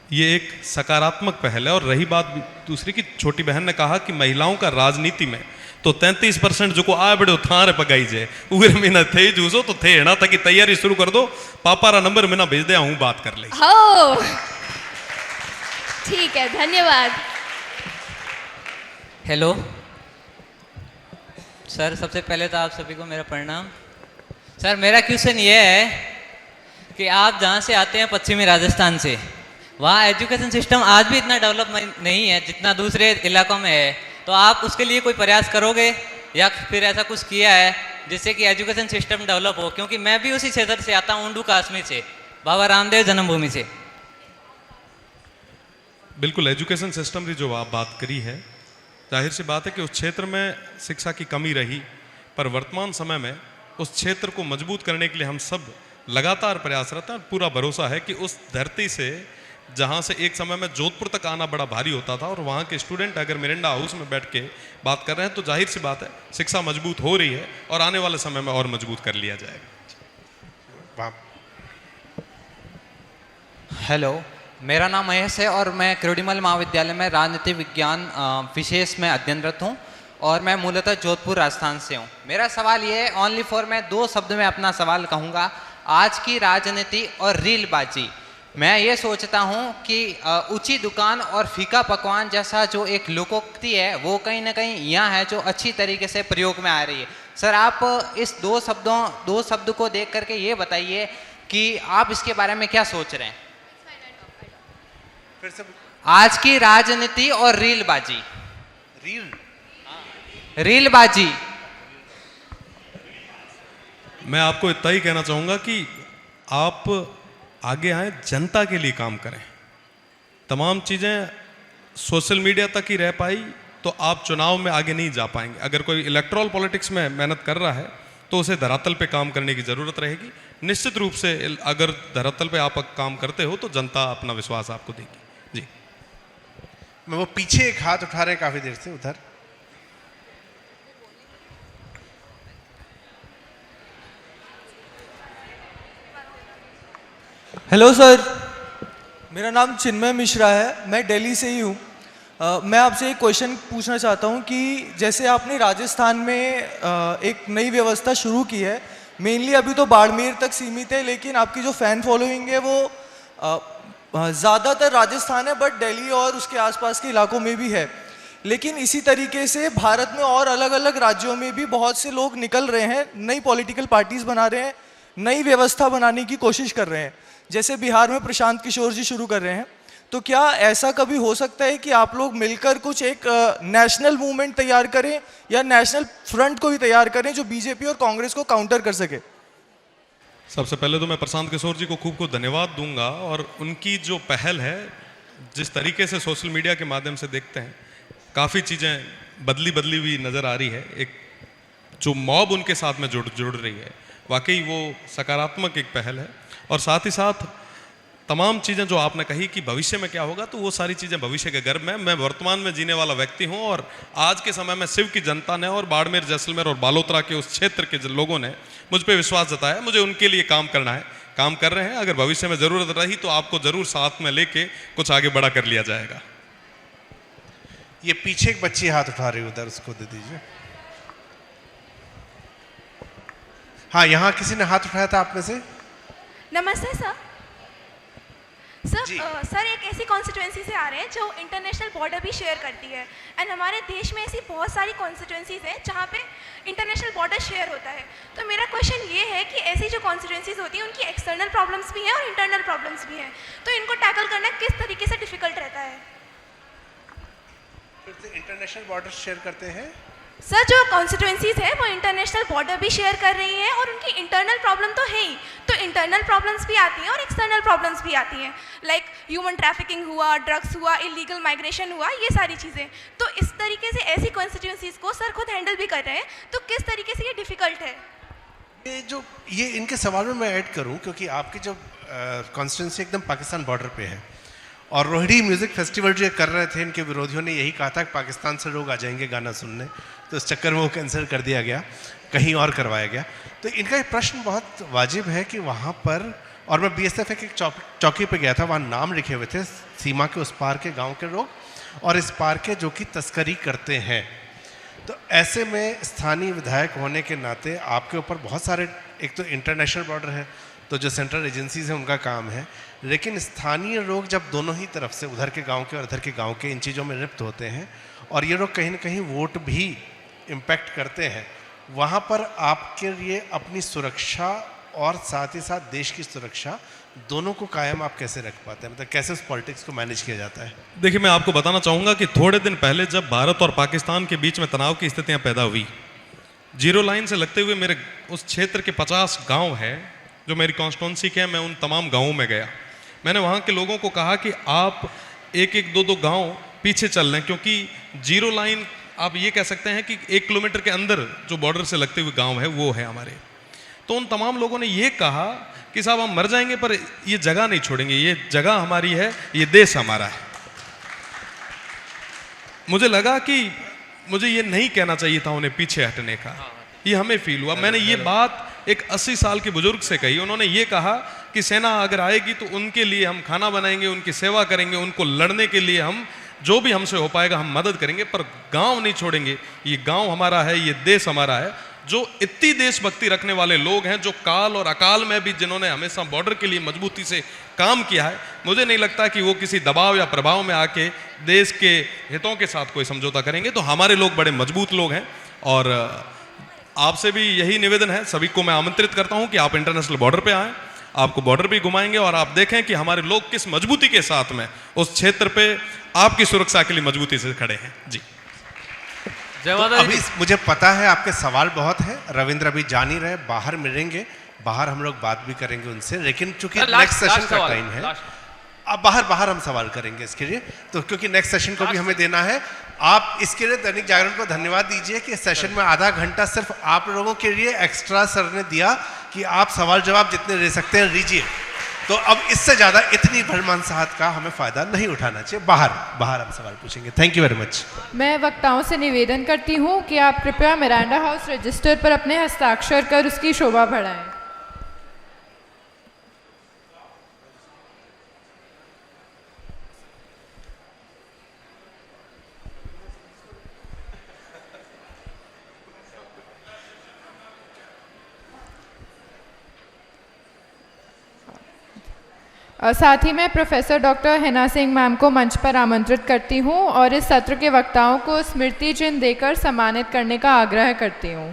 ये एक सकारात्मक पहल है। और रही बात दूसरी की, छोटी बहन ने कहा कि महिलाओं का राजनीति में तो 33% जो को आ बड़े थारे पगाई जाए उगर महीना थे जूसो तो थे ना तक तैयारी शुरू कर दो, पापा रा नंबर में ना भेज दे, हूँ बात कर ले। हो ठीक है, धन्यवाद। हेलो सर, सबसे पहले तो आप सभी को मेरा प्रणाम। सर, मेरा क्वेश्चन ये है कि आप जहाँ से आते हैं पश्चिमी राजस्थान से, वहाँ एजुकेशन सिस्टम आज भी इतना डेवलप नहीं है जितना दूसरे इलाकों में है। तो आप उसके लिए कोई प्रयास करोगे या फिर ऐसा कुछ किया है जिससे कि एजुकेशन सिस्टम डेवलप हो? क्योंकि मैं भी उसी क्षेत्र से आता हूँ, ऊंडू काश्मीर से, बाबा रामदेव जन्मभूमि से। बिल्कुल, एजुकेशन सिस्टम की जो आप बात करी है, जाहिर सी बात है कि उस क्षेत्र में शिक्षा की कमी रही, पर वर्तमान समय में उस क्षेत्र को मजबूत करने के लिए हम सब लगातार प्रयासरत हैं। पूरा भरोसा है कि उस धरती से, जहाँ से एक समय में जोधपुर तक आना बड़ा भारी होता था, और वहाँ के स्टूडेंट अगर मिरिंडा हाउस में बैठ के बात कर रहे हैं, तो जाहिर सी बात है शिक्षा मजबूत हो रही है, और आने वाले समय में और मजबूत कर लिया जाएगा। हेलो, मेरा नाम महेश है और मैं क्रोडीमल महाविद्यालय में राजनीति विज्ञान विशेष में अध्ययनरत हूँ, और मैं मूलतः जोधपुर राजस्थान से हूँ। मेरा सवाल ये है, ओनली फॉर, मैं 2 शब्द में अपना सवाल कहूँगा। आज की राजनीति और रीलबाजी मैं ये सोचता हूँ कि ऊंची दुकान और फीका पकवान जैसा जो एक लोकोक्ति है वो कहीं ना कहीं यहाँ है जो अच्छी तरीके से प्रयोग में आ रही है। सर आप इस दो शब्द को देख करके ये बताइए कि आप इसके बारे में क्या सोच रहे हैं? फिर से आज की राजनीति और रीलबाजी। रीलबाजी। मैं आपको इतना ही कहना चाहूँगा कि आप आगे आए, जनता के लिए काम करें। तमाम चीज़ें सोशल मीडिया तक ही रह पाई तो आप चुनाव में आगे नहीं जा पाएंगे। अगर कोई इलेक्ट्रल पॉलिटिक्स में मेहनत कर रहा है तो उसे धरातल पे काम करने की ज़रूरत रहेगी। निश्चित रूप से अगर धरातल पे आप काम करते हो तो जनता अपना विश्वास आपको देगी। जी, मैं वो पीछे एक हाथ उठा रहे काफ़ी देर से उधर। हेलो सर, मेरा नाम चिन्मय मिश्रा है, मैं दिल्ली से ही हूँ। मैं आपसे एक क्वेश्चन पूछना चाहता हूँ कि जैसे आपने राजस्थान में एक नई व्यवस्था शुरू की है, मेनली अभी तो बाड़मेर तक सीमित है, लेकिन आपकी जो फ़ैन फॉलोइंग है वो ज़्यादातर राजस्थान है, बट दिल्ली और उसके आसपास के इलाकों में भी है। लेकिन इसी तरीके से भारत में और अलग अलग राज्यों में भी बहुत से लोग निकल रहे हैं, नई पॉलिटिकल पार्टीज़ बना रहे हैं, नई व्यवस्था बनाने की कोशिश कर रहे हैं। जैसे बिहार में प्रशांत किशोर जी शुरू कर रहे हैं। तो क्या ऐसा कभी हो सकता है कि आप लोग मिलकर कुछ एक नेशनल मूवमेंट तैयार करें या नेशनल फ्रंट को भी तैयार करें जो बीजेपी और कांग्रेस को काउंटर कर सके? सबसे पहले तो मैं प्रशांत किशोर जी को खूब धन्यवाद दूंगा, और उनकी जो पहल है, जिस तरीके से सोशल मीडिया के माध्यम से देखते हैं, काफ़ी चीज़ें बदली हुई नज़र आ रही है। एक जो मॉब उनके साथ में जुड़ रही है, वाकई वो सकारात्मक एक पहल है। और साथ ही साथ तमाम चीज़ें जो आपने कही कि भविष्य में क्या होगा, तो वो सारी चीज़ें भविष्य के गर्भ में, मैं वर्तमान में जीने वाला व्यक्ति हूँ। और आज के समय में शिव की जनता ने और बाड़मेर, जैसलमेर और बालोतरा के उस क्षेत्र के लोगों ने मुझ पर विश्वास जताया। मुझे उनके लिए काम करना है, काम कर रहे हैं। अगर भविष्य में ज़रूरत रही तो आपको ज़रूर साथ में लेके कुछ आगे बड़ा कर लिया जाएगा। ये पीछे एक बच्ची हाथ उठा रही है, उधर उसको दे दीजिए। हाँ, यहाँ किसी ने हाथ उठाया था आप में से। नमस्ते सर। सर एक ऐसी कॉन्स्टिट्यूंसी से आ रहे हैं जो इंटरनेशनल बॉर्डर भी शेयर करती है, एंड हमारे देश में ऐसी बहुत सारी कॉन्स्टिट्यूंसीज हैं जहाँ पे इंटरनेशनल बॉर्डर शेयर होता है। तो मेरा क्वेश्चन ये है कि ऐसी जो कॉन्स्टिट्यूंसीज होती हैं उनकी एक्सटर्नल प्रॉब्लम्स भी हैं और इंटरनल प्रॉब्लम्स भी हैं, तो इनको टैकल करना किस तरीके से डिफिकल्ट रहता है? फिर से इंटरनेशनल बॉर्डर शेयर करते हैं सर। जो कॉन्स्टिट्यूंसीज है वो इंटरनेशनल बॉर्डर भी शेयर कर रही हैं और उनकी इंटरनल प्रॉब्लम तो है ही, तो इंटरनल प्रॉब्लम्स भी आती हैं और एक्सटर्नल प्रॉब्लम्स भी आती हैं, लाइक ह्यूमन ट्रैफिकिंग हुआ, ड्रग्स हुआ, इलीगल माइग्रेशन हुआ, ये सारी चीज़ें। तो इस तरीके से ऐसी कॉन्स्टिट्यूंसीज को सर खुद हैंडल भी कर रहे हैं, तो किस तरीके से ये डिफ़िकल्ट है? ये इनके सवाल में मैं ऐड करूं, क्योंकि आपकी जो कॉन्स्टिट्यूंसी एकदम पाकिस्तान बॉर्डर पे है, और रोहिणी म्यूज़िक फेस्टिवल जो कर रहे थे, इनके विरोधियों ने यही कहा था कि पाकिस्तान से लोग आ जाएंगे गाना सुनने, तो इस चक्कर में वो कैंसिल कर दिया गया, कहीं और करवाया गया। तो इनका ये प्रश्न बहुत वाजिब है कि वहाँ पर, और मैं BSF के चौकी पे गया था, वहाँ नाम लिखे हुए थे सीमा के उस पार के गांव के लोग और इस पार के जो कि तस्करी करते हैं। तो ऐसे में स्थानीय विधायक होने के नाते आपके ऊपर बहुत सारे, एक तो इंटरनेशनल बॉर्डर है, तो जो सेंट्रल एजेंसीज हैं उनका काम है, लेकिन स्थानीय लोग जब दोनों ही तरफ से, उधर के गांव के और इधर के गांव के, इन चीज़ों में लिप्त होते हैं और ये लोग कहीं ना कहीं वोट भी इम्पैक्ट करते हैं, वहाँ पर आपके लिए अपनी सुरक्षा और साथ ही साथ देश की सुरक्षा दोनों को कायम आप कैसे रख पाते हैं? मतलब कैसे उस पॉलिटिक्स को मैनेज किया जाता है? देखिए, मैं आपको बताना चाहूँगा कि थोड़े दिन पहले जब भारत और पाकिस्तान के बीच में तनाव की स्थितियाँ पैदा हुई, जीरो लाइन से लगते हुए मेरे उस क्षेत्र के 50 गाँव हैं जो मेरी कॉन्स्टिट्यूंसी के हैं, मैं उन तमाम गाँवों में गया। मैंने वहाँ के लोगों को कहा कि आप एक 2 गाँव पीछे चल लें, क्योंकि जीरो लाइन आप ये कह सकते हैं कि 1 किलोमीटर के अंदर जो बॉर्डर से लगते हुए गांव है वो है हमारे। तो उन तमाम लोगों ने ये कहा कि साहब हम मर जाएंगे पर ये जगह नहीं छोड़ेंगे, ये जगह हमारी है, ये देश हमारा है। मुझे लगा कि मुझे ये नहीं कहना चाहिए था उन्हें पीछे हटने का, ये हमें फील हुआ। मैंने ये बात एक 80 साल के बुजुर्ग से कही। उन्होंने ये कहा कि सेना अगर आएगी तो उनके लिए हम खाना बनाएंगे, उनकी सेवा करेंगे, उनको लड़ने के लिए हम जो भी हमसे हो पाएगा हम मदद करेंगे, पर गांव नहीं छोड़ेंगे। ये गांव हमारा है, ये देश हमारा है। जो इतनी देशभक्ति रखने वाले लोग हैं, जो काल और अकाल में भी जिन्होंने हमेशा बॉर्डर के लिए मजबूती से काम किया है, मुझे नहीं लगता कि वो किसी दबाव या प्रभाव में आके देश के हितों के साथ कोई समझौता करेंगे। तो हमारे लोग बड़े मजबूत लोग हैं और आपसे भी यही निवेदन है, सभी को मैं आमंत्रित करता हूं कि आप इंटरनेशनल बॉर्डर पे आएं, आपको बॉर्डर भी घुमाएंगे और आप देखें कि हमारे लोग किस मजबूती के साथ में उस क्षेत्र पे आपकी सुरक्षा के लिए मजबूती से खड़े हैं। जी तो अभी मुझे पता है आपके सवाल बहुत है, रविंद्र अभी जान ही रहे, बाहर मिलेंगे, बाहर हम लोग बात भी करेंगे उनसे, लेकिन चूंकि नेक्स्ट सेशन का टाइम है, अब बाहर हम सवाल करेंगे इसके लिए, तो क्योंकि नेक्स्ट सेशन को भी हमें देना है। आप इसके लिए दैनिक जागरण को धन्यवाद दीजिए कि सेशन में आधा घंटा सिर्फ आप लोगों के लिए एक्स्ट्रा सर ने दिया कि आप सवाल जवाब जितने ले सकते हैं लीजिए। तो अब इससे ज्यादा इतनी भरमानसाहत का हमें फायदा नहीं उठाना चाहिए, बाहर हम सवाल पूछेंगे। Thank you very much. मैं वक्ताओं से निवेदन करती हूँ कि आप कृपया मिरांडा हाउस रजिस्टर पर अपने हस्ताक्षर कर उसकी शोभा बढ़ाएं। साथ ही मैं professor doctor Hina Singh ma'am को मंच पर आमंत्रित करती हूँ और इस सत्र के वक्ताओं को स्मृति चिन्ह देकर सम्मानित करने का आग्रह करती हूँ।